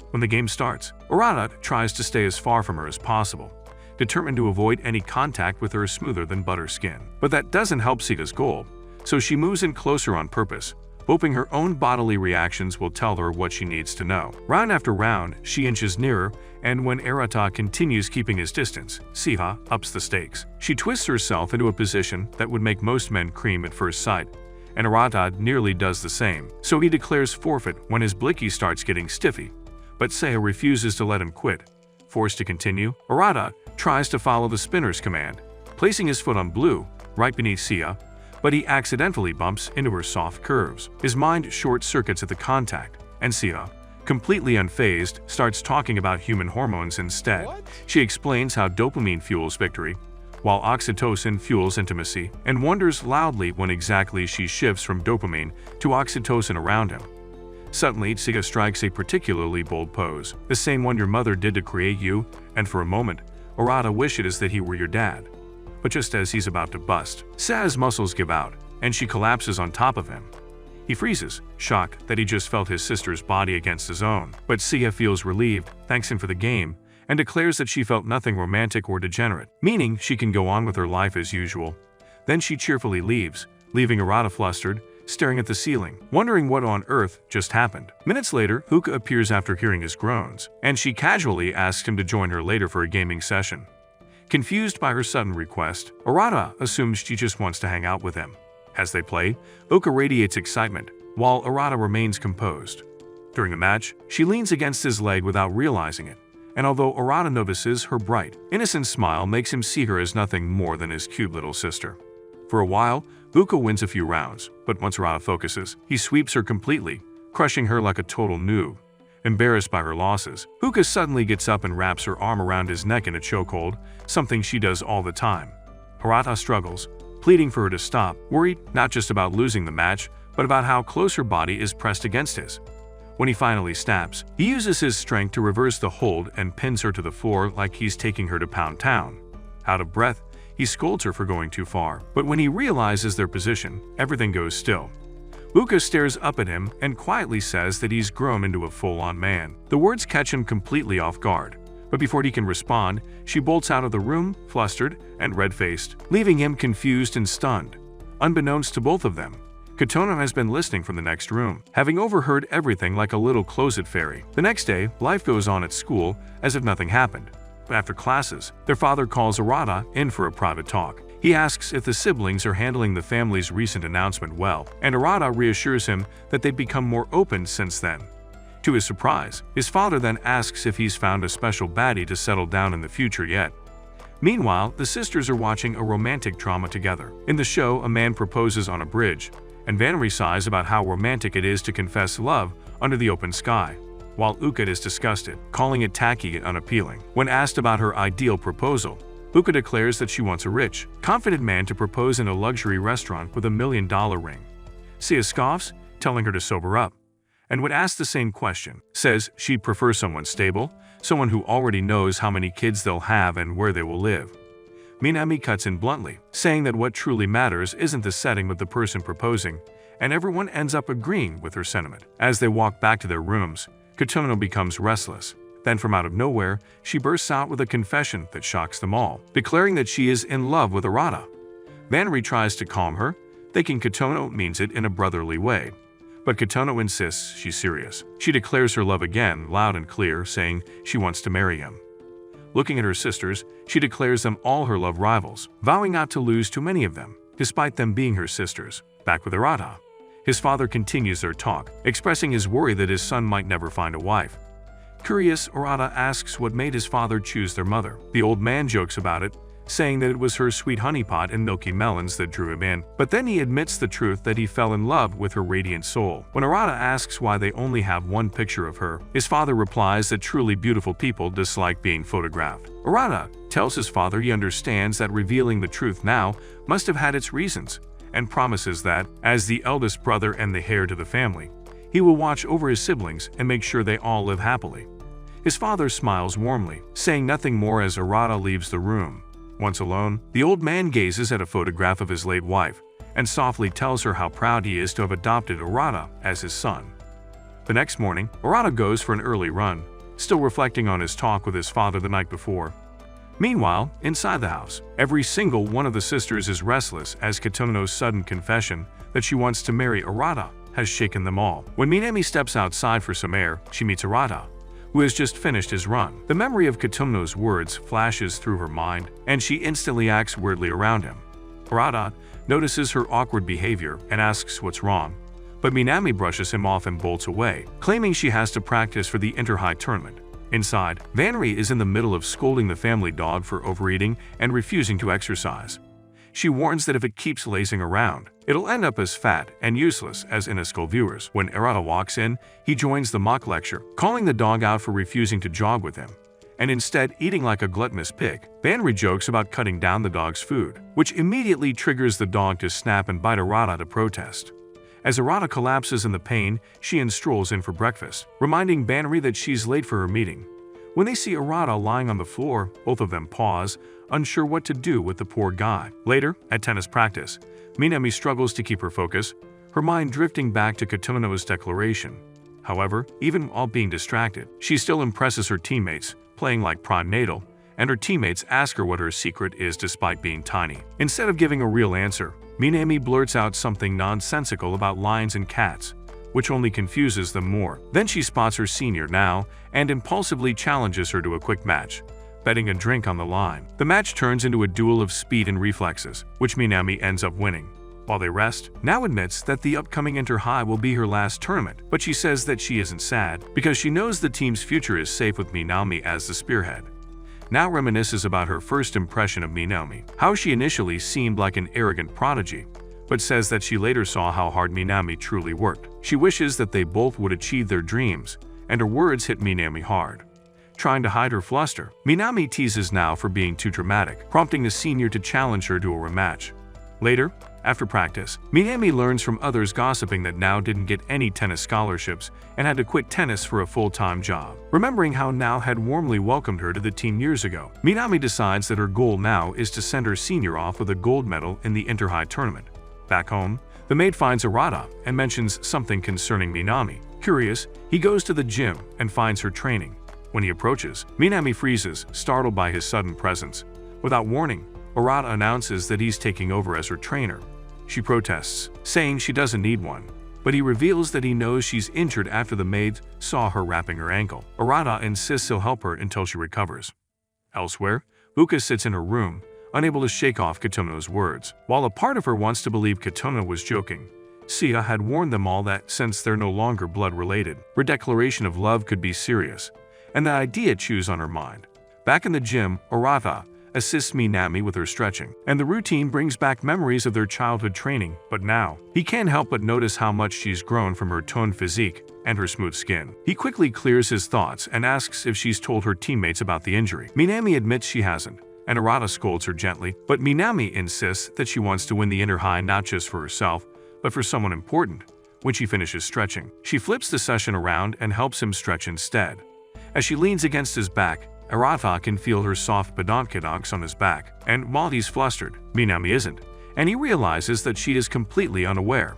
When the game starts, Arata tries to stay as far from her as possible, determined to avoid any contact with her smoother-than-butter skin. But that doesn't help Sika's goal, so she moves in closer on purpose, hoping her own bodily reactions will tell her what she needs to know. Round after round, she inches nearer, and when Arata continues keeping his distance, Siha ups the stakes. She twists herself into a position that would make most men cream at first sight, and Arata nearly does the same, so he declares forfeit when his blicky starts getting stiffy, but Seiya refuses to let him quit. Forced to continue, Arata tries to follow the spinner's command, placing his foot on blue, right beneath Seiya, but he accidentally bumps into her soft curves. His mind short-circuits at the contact, and Seiya, completely unfazed, starts talking about human hormones instead. She explains how dopamine fuels victory, while oxytocin fuels intimacy, and wonders loudly when exactly she shifts from dopamine to oxytocin around him. Suddenly, Seiya strikes a particularly bold pose, the same one your mother did to create you, and for a moment, Arata wishes that he were your dad. But just as he's about to bust, Seiya's muscles give out, and she collapses on top of him. He freezes, shocked that he just felt his sister's body against his own. But Seiya feels relieved, thanks him for the game, and declares that she felt nothing romantic or degenerate, meaning she can go on with her life as usual. Then she cheerfully leaves, leaving Arata flustered, staring at the ceiling, wondering what on earth just happened. Minutes later, Huka appears after hearing his groans, and she casually asks him to join her later for a gaming session. Confused by her sudden request, Arata assumes she just wants to hang out with him. As they play, Uka radiates excitement, while Arata remains composed. During the match, she leans against his leg without realizing it, and although Arata notices her bright, innocent smile makes him see her as nothing more than his cute little sister. For a while, Uka wins a few rounds, but once Arata focuses, he sweeps her completely, crushing her like a total noob. Embarrassed by her losses, Huka suddenly gets up and wraps her arm around his neck in a chokehold, something she does all the time. Arata struggles, pleading for her to stop, worried not just about losing the match, but about how close her body is pressed against his. When he finally snaps, he uses his strength to reverse the hold and pins her to the floor like he's taking her to Pound Town. Out of breath, he scolds her for going too far, but when he realizes their position, everything goes still. Uka stares up at him and quietly says that he's grown into a full-on man. The words catch him completely off guard, but before he can respond, she bolts out of the room, flustered and red-faced, leaving him confused and stunned. Unbeknownst to both of them, Kotono has been listening from the next room, having overheard everything like a little closet fairy. The next day, life goes on at school as if nothing happened. But after classes, their father calls Arata in for a private talk. He asks if the siblings are handling the family's recent announcement well, and Arata reassures him that they've become more open since then. To his surprise, his father then asks if he's found a special baddie to settle down in the future yet. Meanwhile, the sisters are watching a romantic drama together. In the show, a man proposes on a bridge, and Vanri sighs about how romantic it is to confess love under the open sky, while Uka is disgusted, calling it tacky and unappealing. When asked about her ideal proposal, Uka declares that she wants a rich, confident man to propose in a luxury restaurant with $1 million ring. Sia scoffs, telling her to sober up, and when asked the same question, says she'd prefer someone stable, someone who already knows how many kids they'll have and where they will live. Minami cuts in bluntly, saying that what truly matters isn't the setting but the person proposing, and everyone ends up agreeing with her sentiment. As they walk back to their rooms, Kotono becomes restless. Then from out of nowhere, she bursts out with a confession that shocks them all, declaring that she is in love with Arata. Vanri tries to calm her, thinking Kotono means it in a brotherly way. But Kotono insists she's serious. She declares her love again, loud and clear, saying she wants to marry him. Looking at her sisters, she declares them all her love rivals, vowing not to lose too many of them, despite them being her sisters. Back with Arata, his father continues their talk, expressing his worry that his son might never find a wife. Curious, Arata asks what made his father choose their mother. The old man jokes about it, saying that it was her sweet honeypot and milky melons that drew him in, but then he admits the truth that he fell in love with her radiant soul. When Arata asks why they only have one picture of her, his father replies that truly beautiful people dislike being photographed. Arata tells his father he understands that revealing the truth now must have had its reasons, and promises that, as the eldest brother and the heir to the family, he will watch over his siblings and make sure they all live happily. His father smiles warmly, saying nothing more as Arata leaves the room. Once alone, the old man gazes at a photograph of his late wife, and softly tells her how proud he is to have adopted Arata as his son. The next morning, Arata goes for an early run, still reflecting on his talk with his father the night before. Meanwhile, inside the house, every single one of the sisters is restless as Katono's sudden confession that she wants to marry Arata has shaken them all. When Minami steps outside for some air, she meets Arata, who has just finished his run. The memory of Katono's words flashes through her mind, and she instantly acts weirdly around him. Arata notices her awkward behavior and asks what's wrong, but Minami brushes him off and bolts away, claiming she has to practice for the inter-high tournament. Inside, Vanri is in the middle of scolding the family dog for overeating and refusing to exercise. She warns that if it keeps lazing around, it'll end up as fat and useless as in school viewers. When Arata walks in, he joins the mock lecture, calling the dog out for refusing to jog with him, and instead eating like a gluttonous pig. Vanri jokes about cutting down the dog's food, which immediately triggers the dog to snap and bite Arata to protest. As Arata collapses in the pain, she strolls in for breakfast, reminding Vanri that she's late for her meeting. When they see Arata lying on the floor, both of them pause, unsure what to do with the poor guy. Later, at tennis practice, Minami struggles to keep her focus, her mind drifting back to Katono's declaration. However, even while being distracted, she still impresses her teammates, playing like prime natal, and her teammates ask her what her secret is despite being tiny. Instead of giving a real answer, Minami blurts out something nonsensical about lions and cats, which only confuses them more. Then she spots her senior now and impulsively challenges her to a quick match, betting a drink on the line. The match turns into a duel of speed and reflexes, which Minami ends up winning. While they rest, now admits that the upcoming inter-high will be her last tournament, but she says that she isn't sad because she knows the team's future is safe with Minami as the spearhead. Now reminisces about her first impression of Minami, how she initially seemed like an arrogant prodigy, but says that she later saw how hard Minami truly worked. She wishes that they both would achieve their dreams, and her words hit Minami hard. Trying to hide her fluster, Minami teases now for being too dramatic, prompting the senior to challenge her to a rematch. Later, after practice, Minami learns from others gossiping that Now didn't get any tennis scholarships and had to quit tennis for a full-time job. Remembering how Now had warmly welcomed her to the team years ago, Minami decides that her goal now is to send her senior off with a gold medal in the inter-high tournament. Back home, the maid finds Arata and mentions something concerning Minami. Curious, he goes to the gym and finds her training. When he approaches, Minami freezes, startled by his sudden presence. Without warning, Arata announces that he's taking over as her trainer. She protests, saying she doesn't need one, but he reveals that he knows she's injured after the maid saw her wrapping her ankle. Arata insists he'll help her until she recovers. Elsewhere, Buka sits in her room, unable to shake off Katono's words. While a part of her wants to believe Katono was joking, Sia had warned them all that since they're no longer blood-related, her declaration of love could be serious, and the idea chews on her mind. Back in the gym, Arata assists Minami with her stretching, and the routine brings back memories of their childhood training, but now, he can't help but notice how much she's grown from her toned physique and her smooth skin. He quickly clears his thoughts and asks if she's told her teammates about the injury. Minami admits she hasn't, and Arata scolds her gently, but Minami insists that she wants to win the inter-high not just for herself, but for someone important. When she finishes stretching, she flips the session around and helps him stretch instead. As she leans against his back, Arata can feel her soft badonkadonks on his back, and while he's flustered, Minami isn't, and he realizes that she is completely unaware.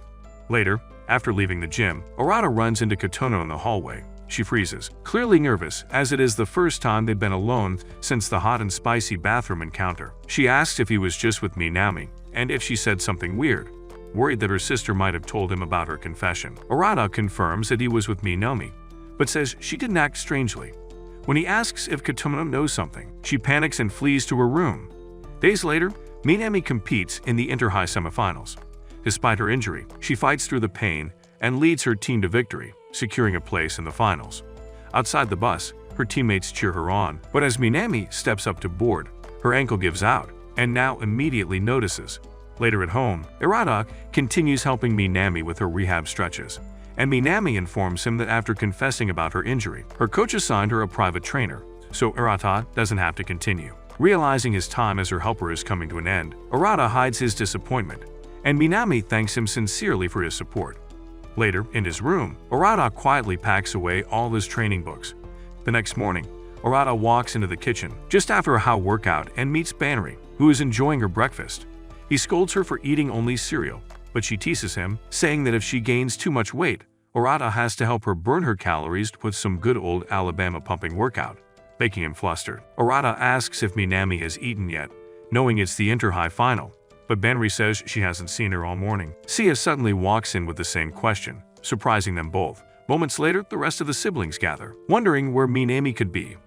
Later, after leaving the gym, Arata runs into Katono in the hallway. She freezes, clearly nervous, as it is the first time they've been alone since the hot and spicy bathroom encounter. She asks if he was just with Minami, and if she said something weird, worried that her sister might have told him about her confession. Arata confirms that he was with Minami, but says she didn't act strangely. When he asks if Katono knows something, she panics and flees to her room. Days later, Minami competes in the inter-high semifinals. Despite her injury, she fights through the pain and leads her team to victory, securing a place in the finals. Outside the bus, her teammates cheer her on, but as Minami steps up to board, her ankle gives out, and Now immediately notices. Later at home, Arata continues helping Minami with her rehab stretches, and Minami informs him that after confessing about her injury, her coach assigned her a private trainer, so Arata doesn't have to continue. Realizing his time as her helper is coming to an end, Arata hides his disappointment, and Minami thanks him sincerely for his support. Later, in his room, Arata quietly packs away all his training books. The next morning, Arata walks into the kitchen just after a hot workout and meets Banri, who is enjoying her breakfast. He scolds her for eating only cereal, but she teases him, saying that if she gains too much weight, Arata has to help her burn her calories with some good old Alabama pumping workout, making him flustered. Arata asks if Minami has eaten yet, knowing it's the inter-high final, but Benri says she hasn't seen her all morning. Sia suddenly walks in with the same question, surprising them both. Moments later, the rest of the siblings gather, wondering where Minami could be.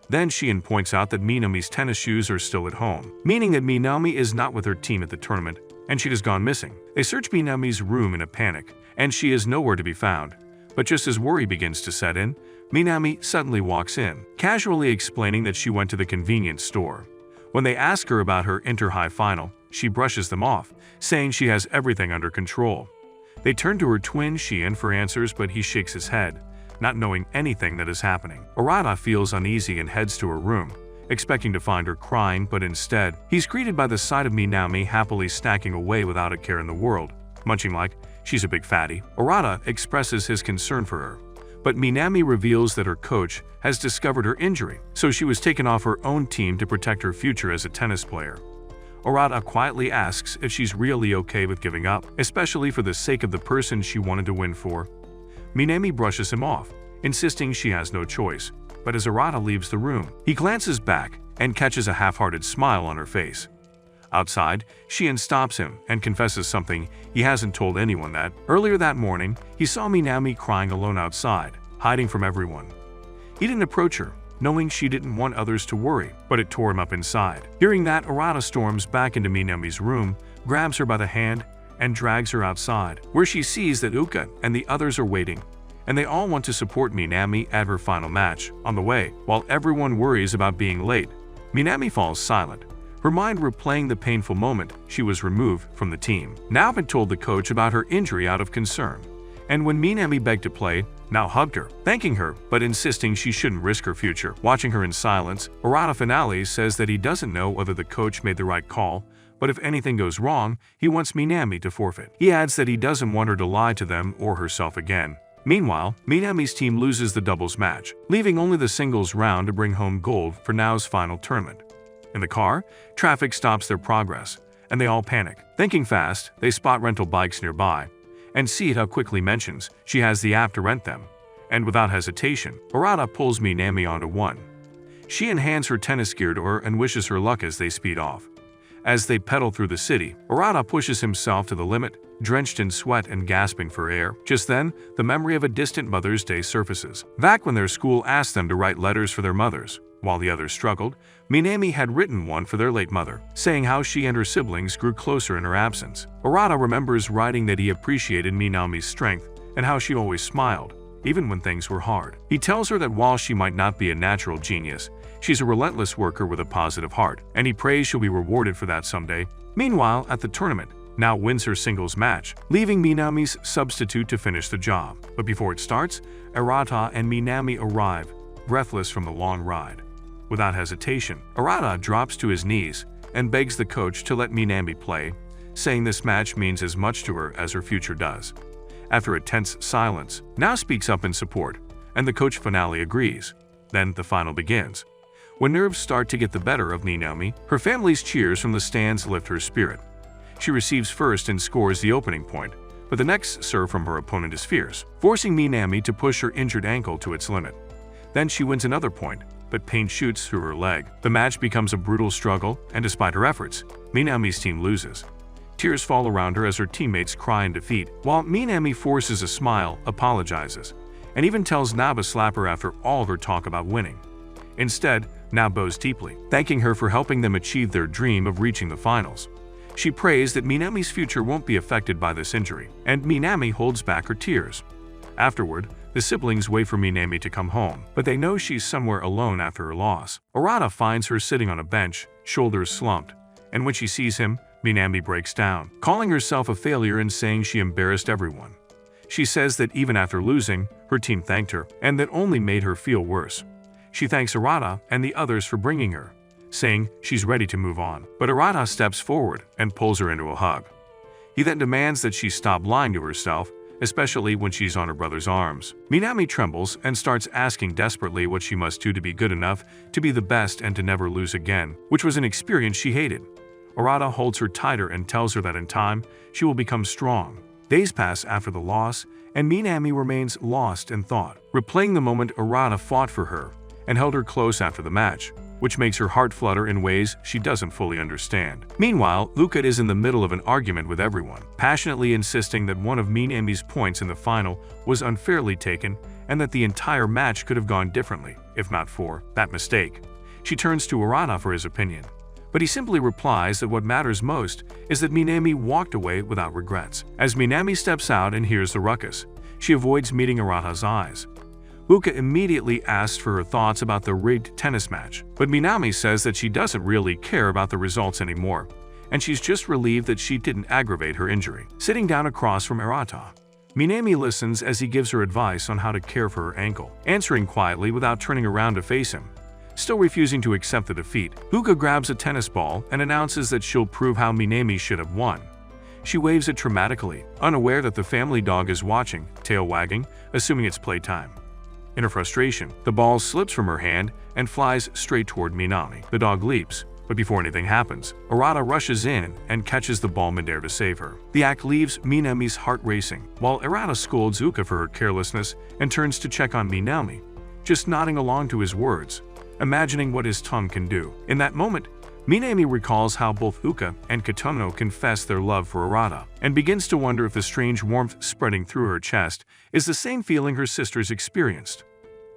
Then Shion points out that Minami's tennis shoes are still at home, meaning that Minami is not with her team at the tournament, and she has gone missing. They search Minami's room in a panic, and she is nowhere to be found. But just as worry begins to set in, Minami suddenly walks in, casually explaining that she went to the convenience store. When they ask her about her inter-high final, she brushes them off, saying she has everything under control. They turn to her twin Shion for answers, but he shakes his head, not knowing anything that is happening. Arata feels uneasy and heads to her room, expecting to find her crying, but instead, he's greeted by the sight of Minami happily snacking away without a care in the world, munching like she's a big fatty. Arata expresses his concern for her, but Minami reveals that her coach has discovered her injury, so she was taken off her own team to protect her future as a tennis player. Arata quietly asks if she's really okay with giving up, especially for the sake of the person she wanted to win for. Minami brushes him off, insisting she has no choice, but as Arata leaves the room, he glances back and catches a half-hearted smile on her face. Outside, Shion stops him and confesses something he hasn't told anyone, that earlier that morning, he saw Minami crying alone outside, hiding from everyone. He didn't approach her, knowing she didn't want others to worry, but it tore him up inside. Hearing that, Arata storms back into Minami's room, grabs her by the hand, and drags her outside, where she sees that Uka and the others are waiting, and they all want to support Minami at her final match. On the way, while everyone worries about being late, Minami falls silent, her mind replaying the painful moment she was removed from the team. Now had told the coach about her injury out of concern, and when Minami begged to play, now hugged her, thanking her, but insisting she shouldn't risk her future. Watching her in silence, Arata finale says that he doesn't know whether the coach made the right call, but if anything goes wrong, he wants Minami to forfeit. He adds that he doesn't want her to lie to them or herself again. Meanwhile, Minami's team loses the doubles match, leaving only the singles round to bring home gold for Now's final tournament. In the car, traffic stops their progress, and they all panic. Thinking fast, they spot rental bikes nearby, and Sita quickly mentions she has the app to rent them, and without hesitation, Arata pulls Minami onto one. She hands her tennis gear to her and wishes her luck as they speed off. As they pedal through the city, Arata pushes himself to the limit, drenched in sweat and gasping for air. Just then, the memory of a distant Mother's Day surfaces. Back when their school asked them to write letters for their mothers, while the others struggled, Minami had written one for their late mother, saying how she and her siblings grew closer in her absence. Arata remembers writing that he appreciated Minami's strength and how she always smiled, even when things were hard. He tells her that while she might not be a natural genius, she's a relentless worker with a positive heart, and he prays she'll be rewarded for that someday. Meanwhile, at the tournament, Now wins her singles match, leaving Minami's substitute to finish the job. But before it starts, Arata and Minami arrive, breathless from the long ride. Without hesitation, Arata drops to his knees and begs the coach to let Minami play, saying this match means as much to her as her future does. After a tense silence, Now speaks up in support, and the coach finally agrees. Then the final begins. When nerves start to get the better of Minami, her family's cheers from the stands lift her spirit. She receives first and scores the opening point, but the next serve from her opponent is fierce, forcing Minami to push her injured ankle to its limit. Then she wins another point, but pain shoots through her leg. The match becomes a brutal struggle, and despite her efforts, Minami's team loses. Tears fall around her as her teammates cry in defeat, while Minami forces a smile, apologizes, and even tells Now to slap her after all of her talk about winning. Instead, Now bows deeply, thanking her for helping them achieve their dream of reaching the finals. She prays that Minami's future won't be affected by this injury, and Minami holds back her tears. Afterward, the siblings wait for Minami to come home, but they know she's somewhere alone after her loss. Arata finds her sitting on a bench, shoulders slumped, and when she sees him, Minami breaks down, calling herself a failure and saying she embarrassed everyone. She says that even after losing, her team thanked her, and that only made her feel worse. She thanks Arata and the others for bringing her, saying she's ready to move on. But Arata steps forward and pulls her into a hug. He then demands that she stop lying to herself, especially when she's on her brother's arms. Minami trembles and starts asking desperately what she must do to be good enough to be the best and to never lose again, which was an experience she hated. Arata holds her tighter and tells her that in time, she will become strong. Days pass after the loss, and Minami remains lost in thought, replaying the moment Arata fought for her and held her close after the match, which makes her heart flutter in ways she doesn't fully understand. Meanwhile, Luca is in the middle of an argument with everyone, passionately insisting that one of Minami's points in the final was unfairly taken and that the entire match could have gone differently, if not for that mistake. She turns to Arata for his opinion, but he simply replies that what matters most is that Minami walked away without regrets. As Minami steps out and hears the ruckus, she avoids meeting Arata's eyes. Luca immediately asks for her thoughts about the rigged tennis match, but Minami says that she doesn't really care about the results anymore, and she's just relieved that she didn't aggravate her injury. Sitting down across from Arata, Minami listens as he gives her advice on how to care for her ankle, answering quietly without turning around to face him. Still refusing to accept the defeat, Luca grabs a tennis ball and announces that she'll prove how Minami should have won. She waves it dramatically, unaware that the family dog is watching, tail wagging, assuming it's playtime. In her frustration, the ball slips from her hand and flies straight toward Minami. The dog leaps, but before anything happens, Arata rushes in and catches the ball midair to save her. The act leaves Minami's heart racing, while Arata scolds Luca for her carelessness and turns to check on Minami, just nodding along to his words, imagining what his tongue can do. In that moment, Minami recalls how both Uka and Katono confessed their love for Arata, and begins to wonder if the strange warmth spreading through her chest is the same feeling her sisters experienced.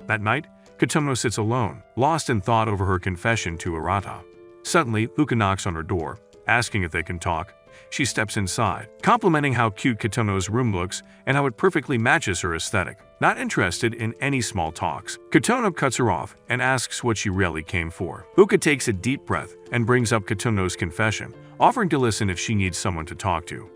That night, Katono sits alone, lost in thought over her confession to Arata. Suddenly, Luca knocks on her door, asking if they can talk. She steps inside, complimenting how cute Katono's room looks and how it perfectly matches her aesthetic. Not interested in any small talks, Katono cuts her off and asks what she really came for. Luca takes a deep breath and brings up Katono's confession, offering to listen if she needs someone to talk to.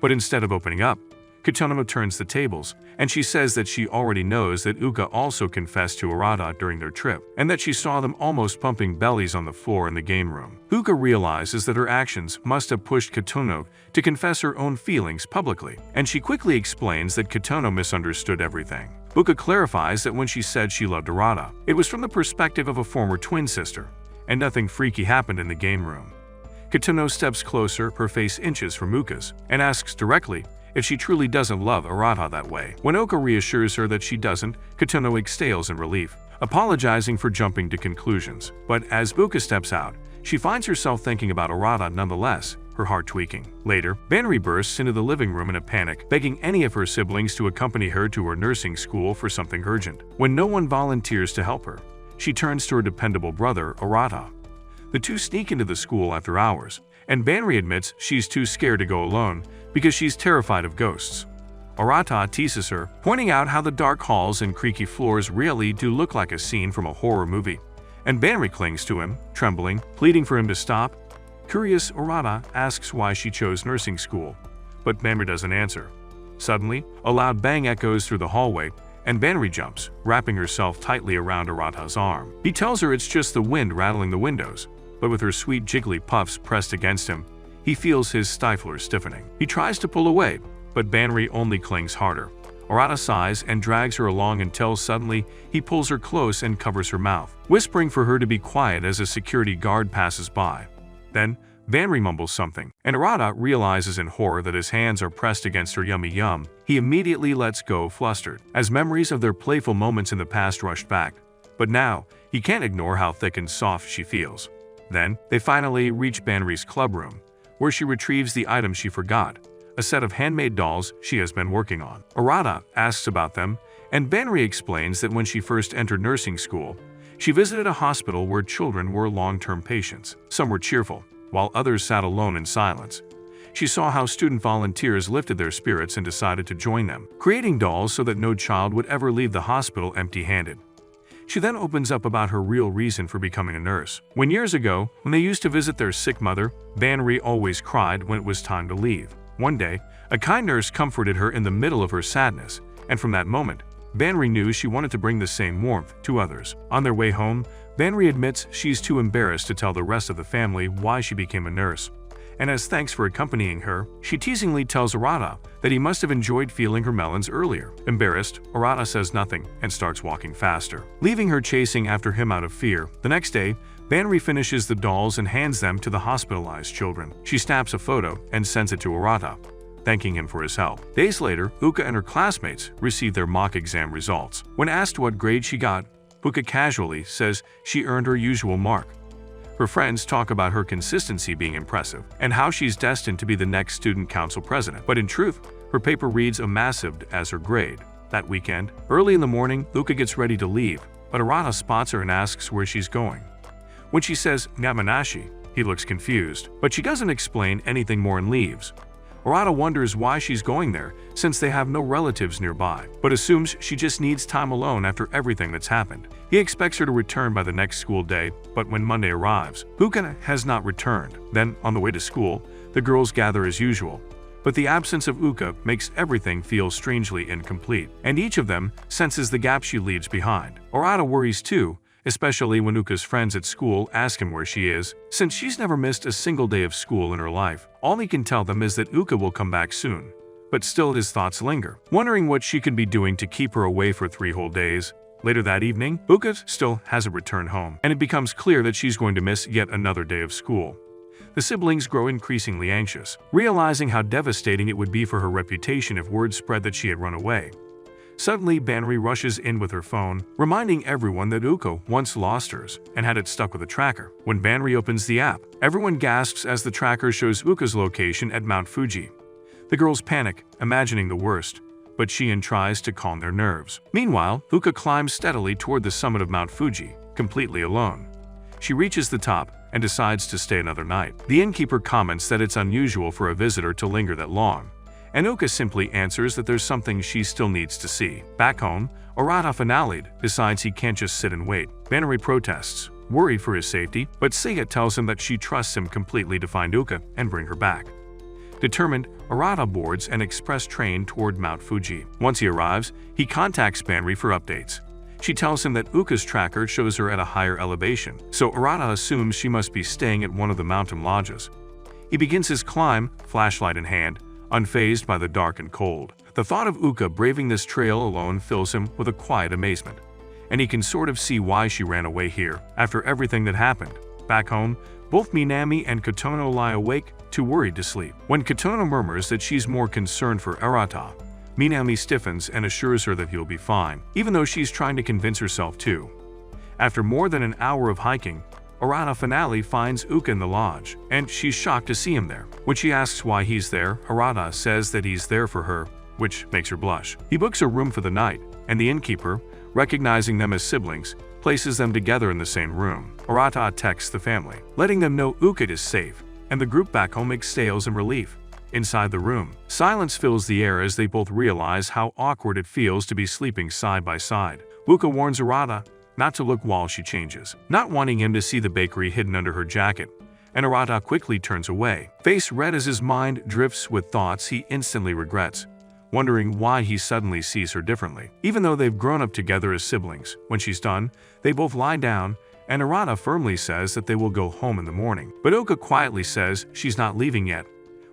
But instead of opening up, Katono turns the tables, and she says that she already knows that Uka also confessed to Arata during their trip, and that she saw them almost pumping bellies on the floor in the game room. Uka realizes that her actions must have pushed Katono to confess her own feelings publicly, and she quickly explains that Katono misunderstood everything. Uka clarifies that when she said she loved Arata, it was from the perspective of a former twin sister, and nothing freaky happened in the game room. Katono steps closer, her face inches from Uka's, and asks directly if she truly doesn't love Arata that way. When Uka reassures her that she doesn't, Katono exhales in relief, apologizing for jumping to conclusions. But as Uka steps out, she finds herself thinking about Arata nonetheless, her heart tweaking. Later, Banri bursts into the living room in a panic, begging any of her siblings to accompany her to her nursing school for something urgent. When no one volunteers to help her, she turns to her dependable brother, Arata. The two sneak into the school after hours, and Banri admits she's too scared to go alone because she's terrified of ghosts. Arata teases her, pointing out how the dark halls and creaky floors really do look like a scene from a horror movie, and Banri clings to him, trembling, pleading for him to stop. Curious, Arata asks why she chose nursing school, but Banri doesn't answer. Suddenly, a loud bang echoes through the hallway, and Banri jumps, wrapping herself tightly around Arata's arm. He tells her it's just the wind rattling the windows, but with her sweet jiggly puffs pressed against him, he feels his stifler stiffening. He tries to pull away, but Banri only clings harder. Arata sighs and drags her along until suddenly he pulls her close and covers her mouth, whispering for her to be quiet as a security guard passes by. Then, Banri mumbles something, and Arata realizes in horror that his hands are pressed against her yummy yum. He immediately lets go, flustered, as memories of their playful moments in the past rushed back. But now, he can't ignore how thick and soft she feels. Then, they finally reach Banri's clubroom, where she retrieves the item she forgot, a set of handmade dolls she has been working on. Arata asks about them, and Banri explains that when she first entered nursing school, she visited a hospital where children were long-term patients. Some were cheerful, while others sat alone in silence. She saw how student volunteers lifted their spirits and decided to join them, creating dolls so that no child would ever leave the hospital empty-handed. She then opens up about her real reason for becoming a nurse. When years ago, when they used to visit their sick mother, Banri always cried when it was time to leave. One day, a kind nurse comforted her in the middle of her sadness, and from that moment, Banri knew she wanted to bring the same warmth to others. On their way home, Banri admits she's too embarrassed to tell the rest of the family why she became a nurse. And as thanks for accompanying her, she teasingly tells Arata that he must have enjoyed feeling her melons earlier. Embarrassed, Arata says nothing and starts walking faster, leaving her chasing after him out of fear. The next day, Banri finishes the dolls and hands them to the hospitalized children. She snaps a photo and sends it to Arata, thanking him for his help. Days later, Uka and her classmates receive their mock exam results. When asked what grade she got, Uka casually says she earned her usual mark. Her friends talk about her consistency being impressive and how she's destined to be the next student council president. But in truth, her paper reads a massive as her grade. That weekend, early in the morning, Uka gets ready to leave, but Arata spots her and asks where she's going. When she says Yamanashi, he looks confused, but she doesn't explain anything more and leaves. Arata wonders why she's going there since they have no relatives nearby, but assumes she just needs time alone after everything that's happened. He expects her to return by the next school day, but when Monday arrives, Uka has not returned. Then, on the way to school, the girls gather as usual. But the absence of Uka makes everything feel strangely incomplete, and each of them senses the gap she leaves behind. Arata worries too, especially when Uka's friends at school ask him where she is. Since she's never missed a single day of school in her life, all he can tell them is that Uka will come back soon. But still his thoughts linger, wondering what she can be doing to keep her away for 3 whole days. Later that evening, Uka still hasn't returned home, and it becomes clear that she's going to miss yet another day of school. The siblings grow increasingly anxious, realizing how devastating it would be for her reputation if word spread that she had run away. Suddenly, Banri rushes in with her phone, reminding everyone that Uka once lost hers and had it stuck with a tracker. When Banri opens the app, everyone gasps as the tracker shows Uka's location at Mount Fuji. The girls panic, imagining the worst, but Shion tries to calm their nerves. Meanwhile, Uka climbs steadily toward the summit of Mount Fuji, completely alone. She reaches the top and decides to stay another night. The innkeeper comments that it's unusual for a visitor to linger that long, and Uka simply answers that there's something she still needs to see. Back home, Arata finale decides he can't just sit and wait. Banri protests, worried for his safety, but Seiya tells him that she trusts him completely to find Uka and bring her back. Determined, Arata boards an express train toward Mount Fuji. Once he arrives, he contacts Banri for updates. She tells him that Uka's tracker shows her at a higher elevation, so Arata assumes she must be staying at one of the mountain lodges. He begins his climb, flashlight in hand, unfazed by the dark and cold. The thought of Uka braving this trail alone fills him with a quiet amazement, and he can sort of see why she ran away here. After everything that happened, back home, both Minami and Kotono lie awake, too worried to sleep. When Kotono murmurs that she's more concerned for Arata, Minami stiffens and assures her that he'll be fine, even though she's trying to convince herself too. After more than an hour of hiking, Arata finally finds Uka in the lodge, and she's shocked to see him there. When she asks why he's there, Arata says that he's there for her, which makes her blush. He books a room for the night, and the innkeeper, recognizing them as siblings, places them together in the same room. Arata texts the family, letting them know Uka is safe, and the group back home exhales in relief. Inside the room, silence fills the air as they both realize how awkward it feels to be sleeping side by side. Uka warns Arata not to look while she changes, not wanting him to see the bakery hidden under her jacket, and Arata quickly turns away, face red as his mind drifts with thoughts he instantly regrets, wondering why he suddenly sees her differently. Even though they've grown up together as siblings, when she's done, they both lie down, and Arata firmly says that they will go home in the morning. But Uka quietly says she's not leaving yet.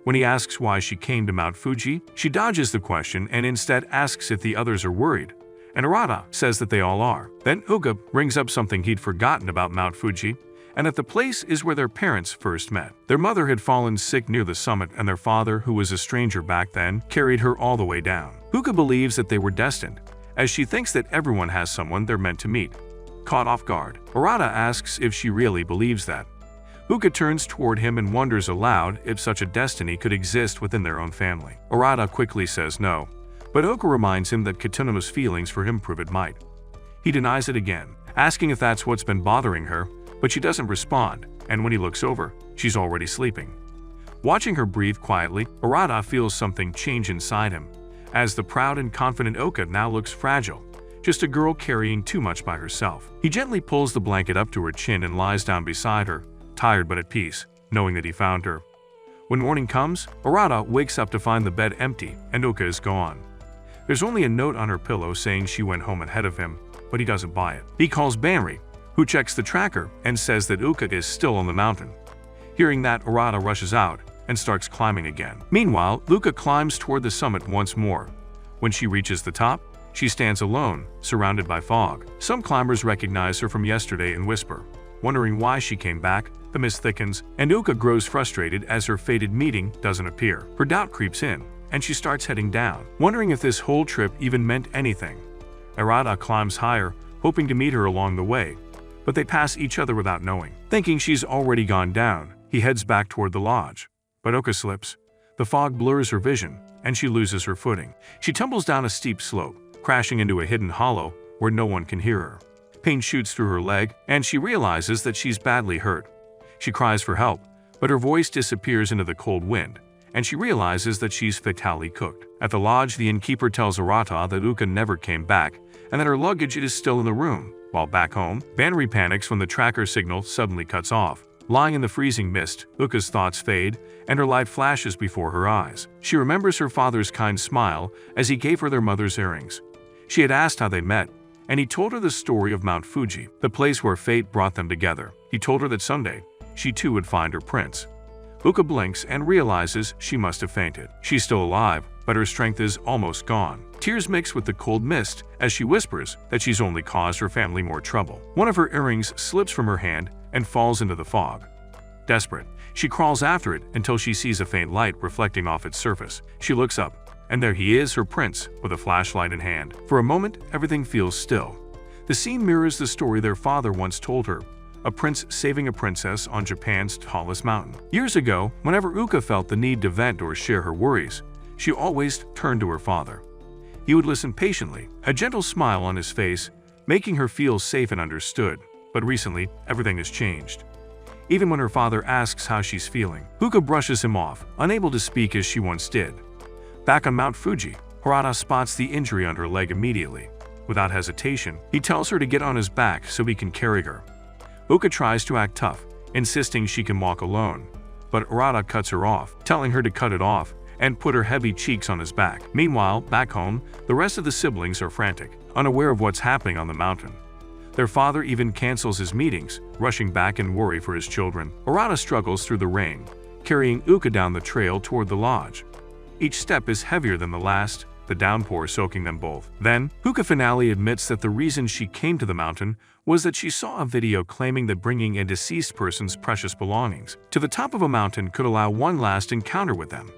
When he asks why she came to Mount Fuji, she dodges the question and instead asks if the others are worried, and Arata says that they all are. Then Uka brings up something he'd forgotten about Mount Fuji, and that the place is where their parents first met. Their mother had fallen sick near the summit, and their father, who was a stranger back then, carried her all the way down. Uka believes that they were destined, as she thinks that everyone has someone they're meant to meet. Caught off guard, Arata asks if she really believes that. Uka turns toward him and wonders aloud if such a destiny could exist within their own family. Arata quickly says no, but Uka reminds him that Kotono's feelings for him prove it might. He denies it again, asking if that's what's been bothering her, but she doesn't respond, and when he looks over, she's already sleeping. Watching her breathe quietly, Arata feels something change inside him, as the proud and confident Uka now looks fragile, just a girl carrying too much by herself. He gently pulls the blanket up to her chin and lies down beside her, tired but at peace, knowing that he found her. When morning comes, Arata wakes up to find the bed empty and Uka is gone. There's only a note on her pillow saying she went home ahead of him, but he doesn't buy it. He calls Banri, who checks the tracker and says that Uka is still on the mountain. Hearing that, Arata rushes out and starts climbing again. Meanwhile, Uka climbs toward the summit once more. When she reaches the top, she stands alone, surrounded by fog. Some climbers recognize her from yesterday and whisper, Wondering why she came back, the mist thickens, and Uka grows frustrated as her fated meeting doesn't appear. Her doubt creeps in, and she starts heading down, wondering if this whole trip even meant anything. Arata climbs higher, hoping to meet her along the way, but they pass each other without knowing. Thinking she's already gone down, he heads back toward the lodge. But Uka slips. The fog blurs her vision, and she loses her footing. She tumbles down a steep slope, crashing into a hidden hollow where no one can hear her. Pain shoots through her leg, and she realizes that she's badly hurt. She cries for help, but her voice disappears into the cold wind, and she realizes that she's fatally cooked. At the lodge, the innkeeper tells Arata that Uka never came back, and that her luggage is still in the room. While back home, Banri panics when the tracker signal suddenly cuts off. Lying in the freezing mist, Uka's thoughts fade, and her light flashes before her eyes. She remembers her father's kind smile as he gave her their mother's earrings. She had asked how they met, and he told her the story of Mount Fuji, the place where fate brought them together. He told her that someday, she too would find her prince. Uka blinks and realizes she must have fainted. She's still alive, but her strength is almost gone. Tears mix with the cold mist as she whispers that she's only caused her family more trouble. One of her earrings slips from her hand and falls into the fog. Desperate, she crawls after it until she sees a faint light reflecting off its surface. She looks up, and there he is, her prince, with a flashlight in hand. For a moment, everything feels still. The scene mirrors the story their father once told her, a prince saving a princess on Japan's tallest mountain. Years ago, whenever Uka felt the need to vent or share her worries, she always turned to her father. He would listen patiently, a gentle smile on his face, making her feel safe and understood. But recently, everything has changed. Even when her father asks how she's feeling, Uka brushes him off, unable to speak as she once did. Back on Mount Fuji, Harada spots the injury on her leg immediately. Without hesitation, he tells her to get on his back so he can carry her. Uka tries to act tough, insisting she can walk alone, but Harada cuts her off, telling her to cut it off and put her heavy cheeks on his back. Meanwhile, back home, the rest of the siblings are frantic, unaware of what's happening on the mountain. Their father even cancels his meetings, rushing back in worry for his children. Harada struggles through the rain, carrying Uka down the trail toward the lodge. Each step is heavier than the last, the downpour soaking them both. Then, Uka finally admits that the reason she came to the mountain was that she saw a video claiming that bringing a deceased person's precious belongings to the top of a mountain could allow one last encounter with them.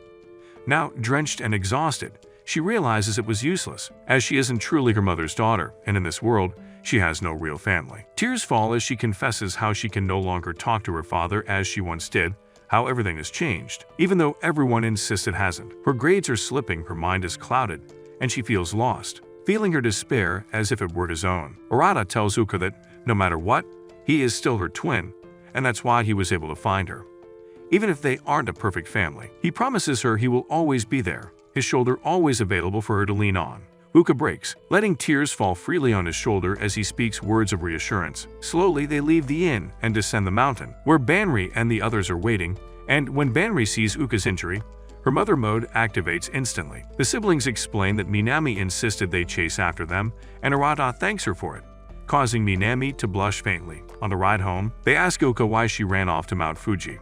Now, drenched and exhausted, she realizes it was useless, as she isn't truly her mother's daughter, and in this world, she has no real family. Tears fall as she confesses how she can no longer talk to her father as she once did, how everything has changed, even though everyone insists it hasn't. Her grades are slipping, her mind is clouded, and she feels lost, feeling her despair as if it were his own. Harada tells Uka that, no matter what, he is still her twin, and that's why he was able to find her. Even if they aren't a perfect family, he promises her he will always be there, his shoulder always available for her to lean on. Uka breaks, letting tears fall freely on his shoulder as he speaks words of reassurance. Slowly, they leave the inn and descend the mountain, where Banri and the others are waiting, and when Banri sees Uka's injury, her mother mode activates instantly. The siblings explain that Minami insisted they chase after them, and Arata thanks her for it, causing Minami to blush faintly. On the ride home, they ask Uka why she ran off to Mount Fuji.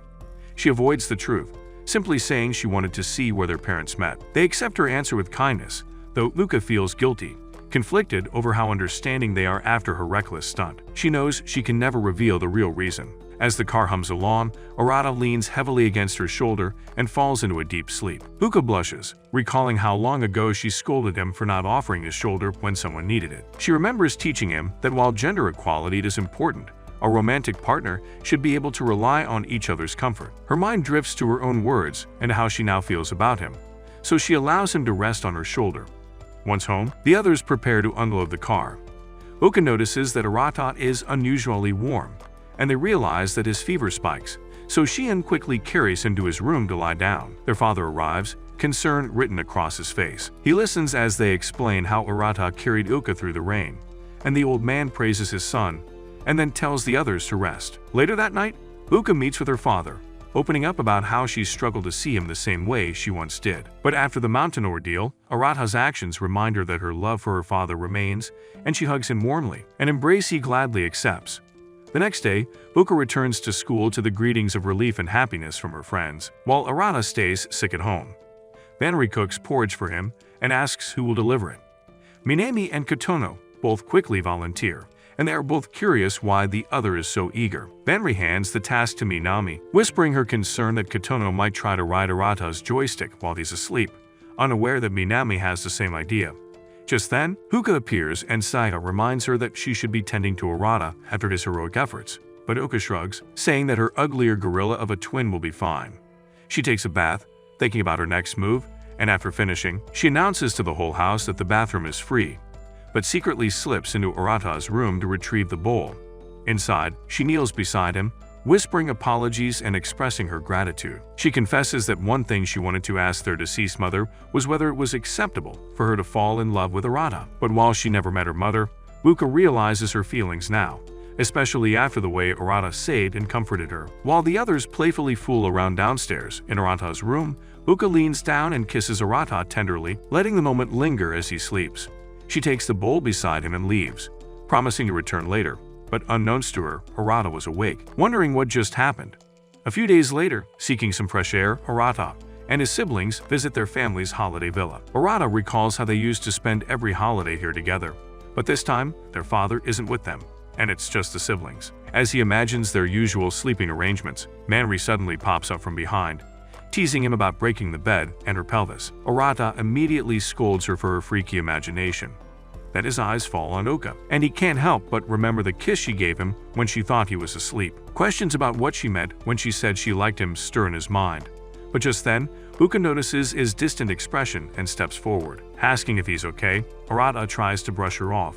She avoids the truth, simply saying she wanted to see where their parents met. They accept her answer with kindness, though Uka feels guilty, conflicted over how understanding they are after her reckless stunt. She knows she can never reveal the real reason. As the car hums along, Arata leans heavily against her shoulder and falls into a deep sleep. Uka blushes, recalling how long ago she scolded him for not offering his shoulder when someone needed it. She remembers teaching him that while gender equality is important, a romantic partner should be able to rely on each other's comfort. Her mind drifts to her own words and how she now feels about him, so she allows him to rest on her shoulder. Once home, the others prepare to unload the car. Uka notices that Arata is unusually warm, and they realize that his fever spikes, so she quickly carries him to his room to lie down. Their father arrives, concern written across his face. He listens as they explain how Arata carried Uka through the rain, and the old man praises his son, and then tells the others to rest. Later that night, Uka meets with her father, opening up about how she struggled to see him the same way she once did. But after the mountain ordeal, Arata's actions remind her that her love for her father remains, and she hugs him warmly, an embrace he gladly accepts. The next day, Uka returns to school to the greetings of relief and happiness from her friends, while Arata stays sick at home. Banri cooks porridge for him and asks who will deliver it. Minami and Kotono both quickly volunteer, and they are both curious why the other is so eager. Benri hands the task to Minami, whispering her concern that Kotono might try to ride Arata's joystick while he's asleep, unaware that Minami has the same idea. Just then, Uka appears and Saya reminds her that she should be tending to Arata after his heroic efforts, but Uka shrugs, saying that her uglier gorilla of a twin will be fine. She takes a bath, thinking about her next move, and after finishing, she announces to the whole house that the bathroom is free, but secretly slips into Arata's room to retrieve the bowl. Inside, she kneels beside him, whispering apologies and expressing her gratitude. She confesses that one thing she wanted to ask their deceased mother was whether it was acceptable for her to fall in love with Arata. But while she never met her mother, Uka realizes her feelings now, especially after the way Arata saved and comforted her. While the others playfully fool around downstairs in Arata's room, Uka leans down and kisses Arata tenderly, letting the moment linger as he sleeps. She takes the bowl beside him and leaves, promising to return later. But unbeknownst to her, Arata was awake, wondering what just happened. A few days later, seeking some fresh air, Arata and his siblings visit their family's holiday villa. Arata recalls how they used to spend every holiday here together, but this time, their father isn't with them, and it's just the siblings. As he imagines their usual sleeping arrangements, Manri suddenly pops up from behind, teasing him about breaking the bed and her pelvis. Arata immediately scolds her for her freaky imagination. That his eyes fall on Uka, and he can't help but remember the kiss she gave him when she thought he was asleep. Questions about what she meant when she said she liked him stir in his mind. But just then, Uka notices his distant expression and steps forward. Asking if he's okay, Arata tries to brush her off.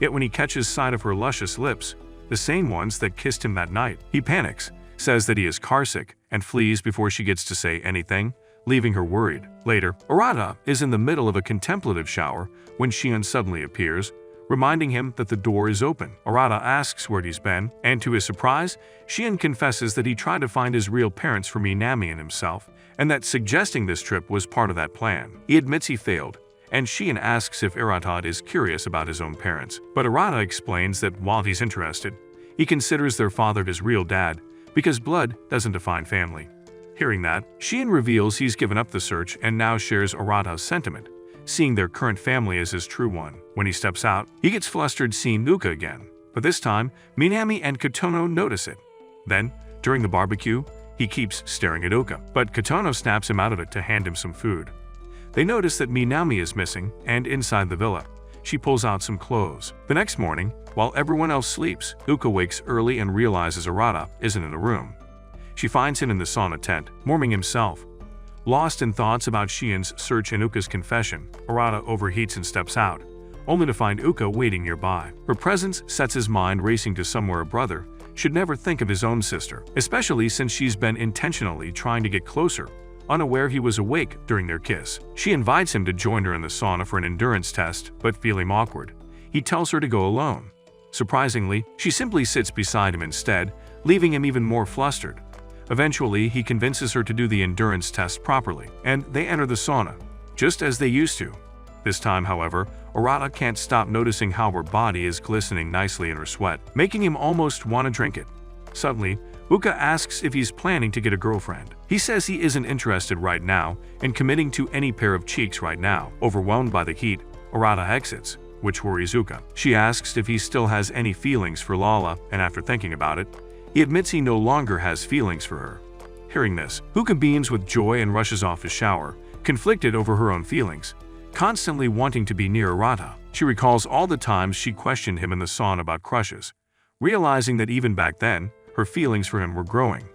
Yet when he catches sight of her luscious lips, the same ones that kissed him that night, he panics, says that he is carsick, and flees before she gets to say anything, leaving her worried. Later, Arata is in the middle of a contemplative shower when Shion suddenly appears, reminding him that the door is open. Arata asks where he's been, and to his surprise, Shion confesses that he tried to find his real parents for Minami and himself, and that suggesting this trip was part of that plan. He admits he failed, and Shion asks if Arata is curious about his own parents. But Arata explains that while he's interested, he considers their father his real dad, because blood doesn't define family. Hearing that, Shion reveals he's given up the search and now shares Arata's sentiment, seeing their current family as his true one. When he steps out, he gets flustered seeing Uka again, but this time, Minami and Kotono notice it. Then, during the barbecue, he keeps staring at Uka, but Kotono snaps him out of it to hand him some food. They notice that Minami is missing, and inside the villa, she pulls out some clothes. The next morning, while everyone else sleeps, Uka wakes early and realizes Arata isn't in the room. She finds him in the sauna tent, warming himself. Lost in thoughts about Shion's search and Uka's confession, Arata overheats and steps out, only to find Uka waiting nearby. Her presence sets his mind racing to somewhere a brother should never think of his own sister, especially since she's been intentionally trying to get closer, unaware he was awake during their kiss. She invites him to join her in the sauna for an endurance test, but feeling awkward, he tells her to go alone. Surprisingly, she simply sits beside him instead, leaving him even more flustered. Eventually, he convinces her to do the endurance test properly, and they enter the sauna, just as they used to. This time, however, Arata can't stop noticing how her body is glistening nicely in her sweat, making him almost want to drink it. Suddenly, Uka asks if he's planning to get a girlfriend. He says he isn't interested right now in committing to any pair of cheeks right now. Overwhelmed by the heat, Arata exits, which worries Uka. She asks if he still has any feelings for Lala, and after thinking about it, he admits he no longer has feelings for her. Hearing this, Uka beams with joy and rushes off his shower, conflicted over her own feelings, constantly wanting to be near Arata. She recalls all the times she questioned him in the sauna about crushes, realizing that even back then, her feelings for him were growing.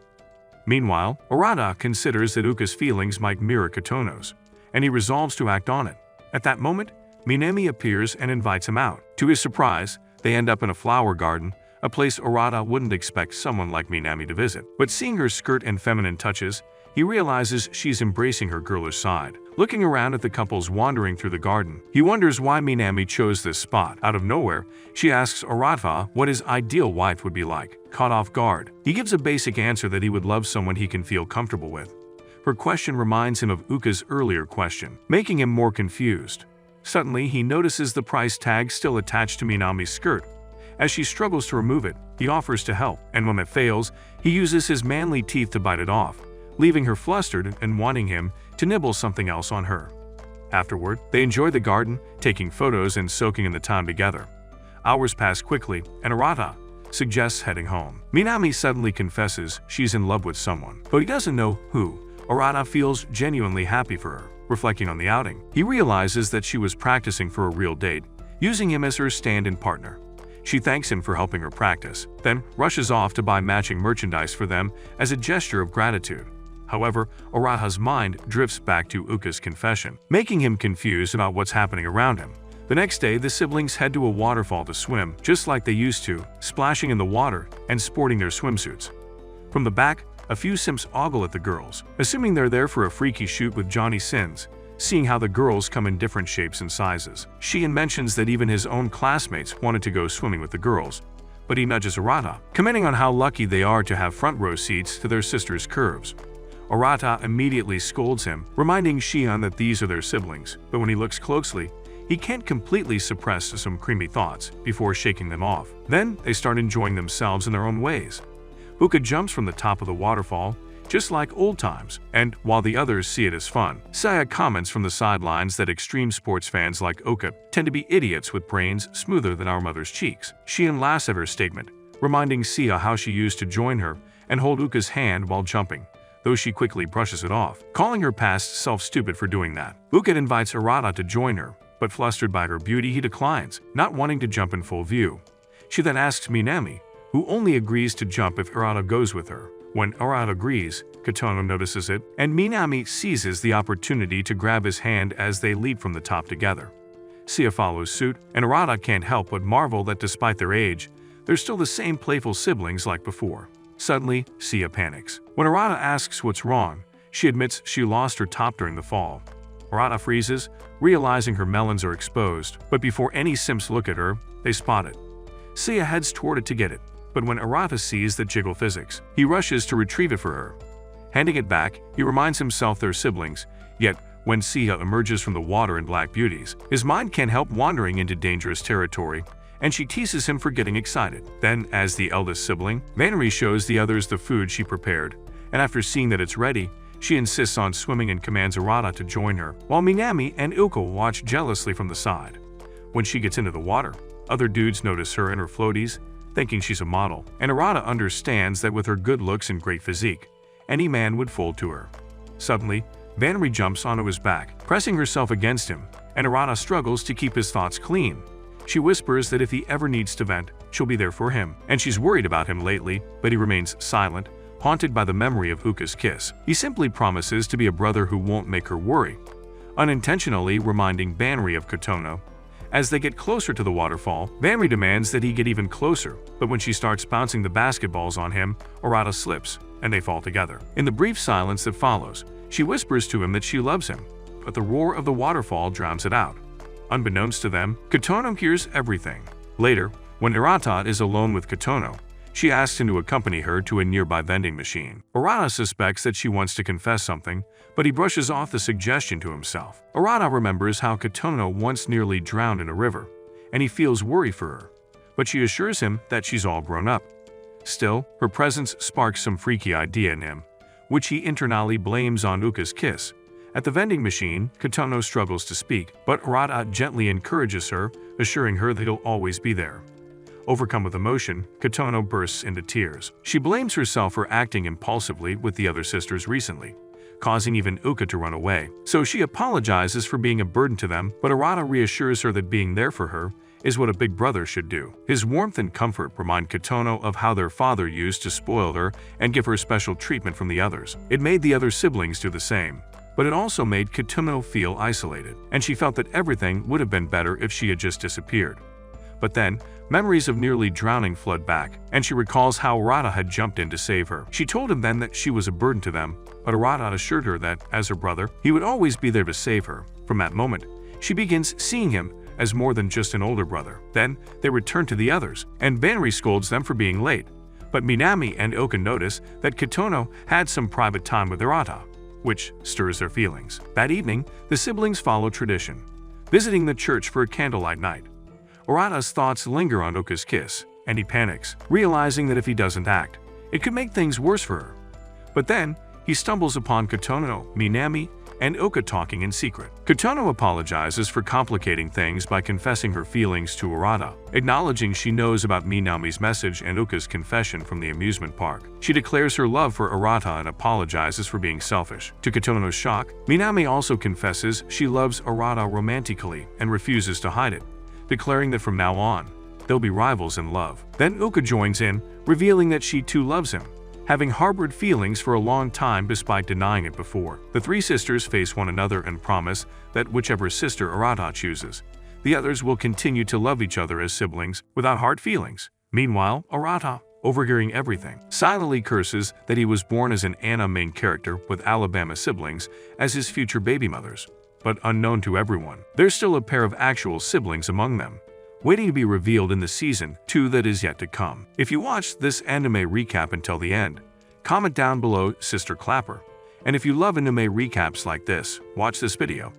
Meanwhile, Arata considers that Uka's feelings might mirror Kotono's, and he resolves to act on it. At that moment, Minami appears and invites him out. To his surprise, they end up in a flower garden, a place Arata wouldn't expect someone like Minami to visit. But seeing her skirt and feminine touches, he realizes she's embracing her girlish side. Looking around at the couples wandering through the garden, he wonders why Minami chose this spot. Out of nowhere, she asks Arata what his ideal wife would be like. Caught off guard, he gives a basic answer that he would love someone he can feel comfortable with. Her question reminds him of Uka's earlier question, making him more confused. Suddenly, he notices the price tag still attached to Minami's skirt. As she struggles to remove it, he offers to help, and when it fails, he uses his manly teeth to bite it off, leaving her flustered and wanting him to nibble something else on her. Afterward, they enjoy the garden, taking photos and soaking in the time together. Hours pass quickly, and Arata suggests heading home. Minami suddenly confesses she's in love with someone, but he doesn't know who. Arata feels genuinely happy for her. Reflecting on the outing, he realizes that she was practicing for a real date, using him as her stand-in partner. She thanks him for helping her practice, then rushes off to buy matching merchandise for them as a gesture of gratitude. However, Arata's mind drifts back to Uka's confession, making him confused about what's happening around him. The next day, the siblings head to a waterfall to swim, just like they used to, splashing in the water and sporting their swimsuits. From the back, a few simps ogle at the girls, assuming they're there for a freaky shoot with Johnny Sins, seeing how the girls come in different shapes and sizes. Sheehan mentions that even his own classmates wanted to go swimming with the girls, but he nudges Arata, commenting on how lucky they are to have front row seats to their sister's curves. Arata immediately scolds him, reminding Sheehan that these are their siblings, but when he looks closely, he can't completely suppress some creamy thoughts before shaking them off. Then they start enjoying themselves in their own ways. Uka jumps from the top of the waterfall, just like old times, and while the others see it as fun, Saya comments from the sidelines that extreme sports fans like Uka tend to be idiots with brains smoother than our mother's cheeks. Sheehan laughs at her statement, reminding Sia how she used to join her and hold Uka's hand while jumping, though she quickly brushes it off, calling her past self stupid for doing that. Uka invites Arata to join her, but flustered by her beauty, he declines, not wanting to jump in full view. She then asks Minami, who only agrees to jump if Arata goes with her. When Arata agrees, Kotono notices it, and Minami seizes the opportunity to grab his hand as they leap from the top together. Sia follows suit, and Arata can't help but marvel that despite their age, they're still the same playful siblings like before. Suddenly, Sia panics. When Arata asks what's wrong, she admits she lost her top during the fall. Arata freezes, realizing her melons are exposed, but before any simps look at her, they spot it. Sia heads toward it to get it, but when Arata sees the jiggle physics, he rushes to retrieve it for her. Handing it back, he reminds himself they're siblings, yet when Sia emerges from the water in Black Beauties, his mind can't help wandering into dangerous territory, and she teases him for getting excited. Then, as the eldest sibling, Minami shows the others the food she prepared, and after seeing that it's ready, she insists on swimming and commands Arata to join her, while Minami and Uka watch jealously from the side. When she gets into the water, other dudes notice her in her floaties, thinking she's a model, and Arata understands that with her good looks and great physique, any man would fold to her. Suddenly, Minami jumps onto his back, pressing herself against him, and Arata struggles to keep his thoughts clean. She whispers that if he ever needs to vent, she'll be there for him, and she's worried about him lately, but he remains silent, haunted by the memory of Uka's kiss. He simply promises to be a brother who won't make her worry, unintentionally reminding Banri of Kotono. As they get closer to the waterfall, Banri demands that he get even closer, but when she starts bouncing the basketballs on him, Arata slips, and they fall together. In the brief silence that follows, she whispers to him that she loves him, but the roar of the waterfall drowns it out. Unbeknownst to them, Kotono hears everything. Later, when Arata is alone with Kotono, she asks him to accompany her to a nearby vending machine. Arata suspects that she wants to confess something, but he brushes off the suggestion to himself. Arata remembers how Kotono once nearly drowned in a river, and he feels worry for her, but she assures him that she's all grown up. Still, her presence sparks some freaky idea in him, which he internally blames on Uka's kiss. At the vending machine, Kotono struggles to speak, but Arata gently encourages her, assuring her that he'll always be there. Overcome with emotion, Kotono bursts into tears. She blames herself for acting impulsively with the other sisters recently, causing even Uka to run away. So she apologizes for being a burden to them, but Arata reassures her that being there for her is what a big brother should do. His warmth and comfort remind Kotono of how their father used to spoil her and give her special treatment from the others. It made the other siblings do the same, but it also made Kotono feel isolated, and she felt that everything would have been better if she had just disappeared. But then, memories of nearly drowning flood back, and she recalls how Arata had jumped in to save her. She told him then that she was a burden to them, but Arata assured her that, as her brother, he would always be there to save her. From that moment, she begins seeing him as more than just an older brother. Then, they return to the others, and Banri scolds them for being late. But Minami and Uka notice that Kotono had some private time with Arata, which stirs their feelings. That evening, the siblings follow tradition, visiting the church for a candlelight night. Arata's thoughts linger on Uka's kiss, and he panics, realizing that if he doesn't act, it could make things worse for her. But then, he stumbles upon Kotono, Minami, and Uka talking in secret. Kotono apologizes for complicating things by confessing her feelings to Arata, acknowledging she knows about Minami's message and Uka's confession from the amusement park. She declares her love for Arata and apologizes for being selfish. To Kotono's shock, Minami also confesses she loves Arata romantically and refuses to hide it, declaring that from now on, they'll be rivals in love. Then Uka joins in, revealing that she too loves him, having harbored feelings for a long time despite denying it before. The three sisters face one another and promise that whichever sister Arata chooses, the others will continue to love each other as siblings without hard feelings. Meanwhile, Arata, overhearing everything, silently curses that he was born as an anime main character with Alabama siblings as his future baby mothers. But unknown to everyone, there's still a pair of actual siblings among them, waiting to be revealed in the season 2 that is yet to come. If you watched this anime recap until the end, comment down below Sister Clapper. And if you love anime recaps like this, watch this video.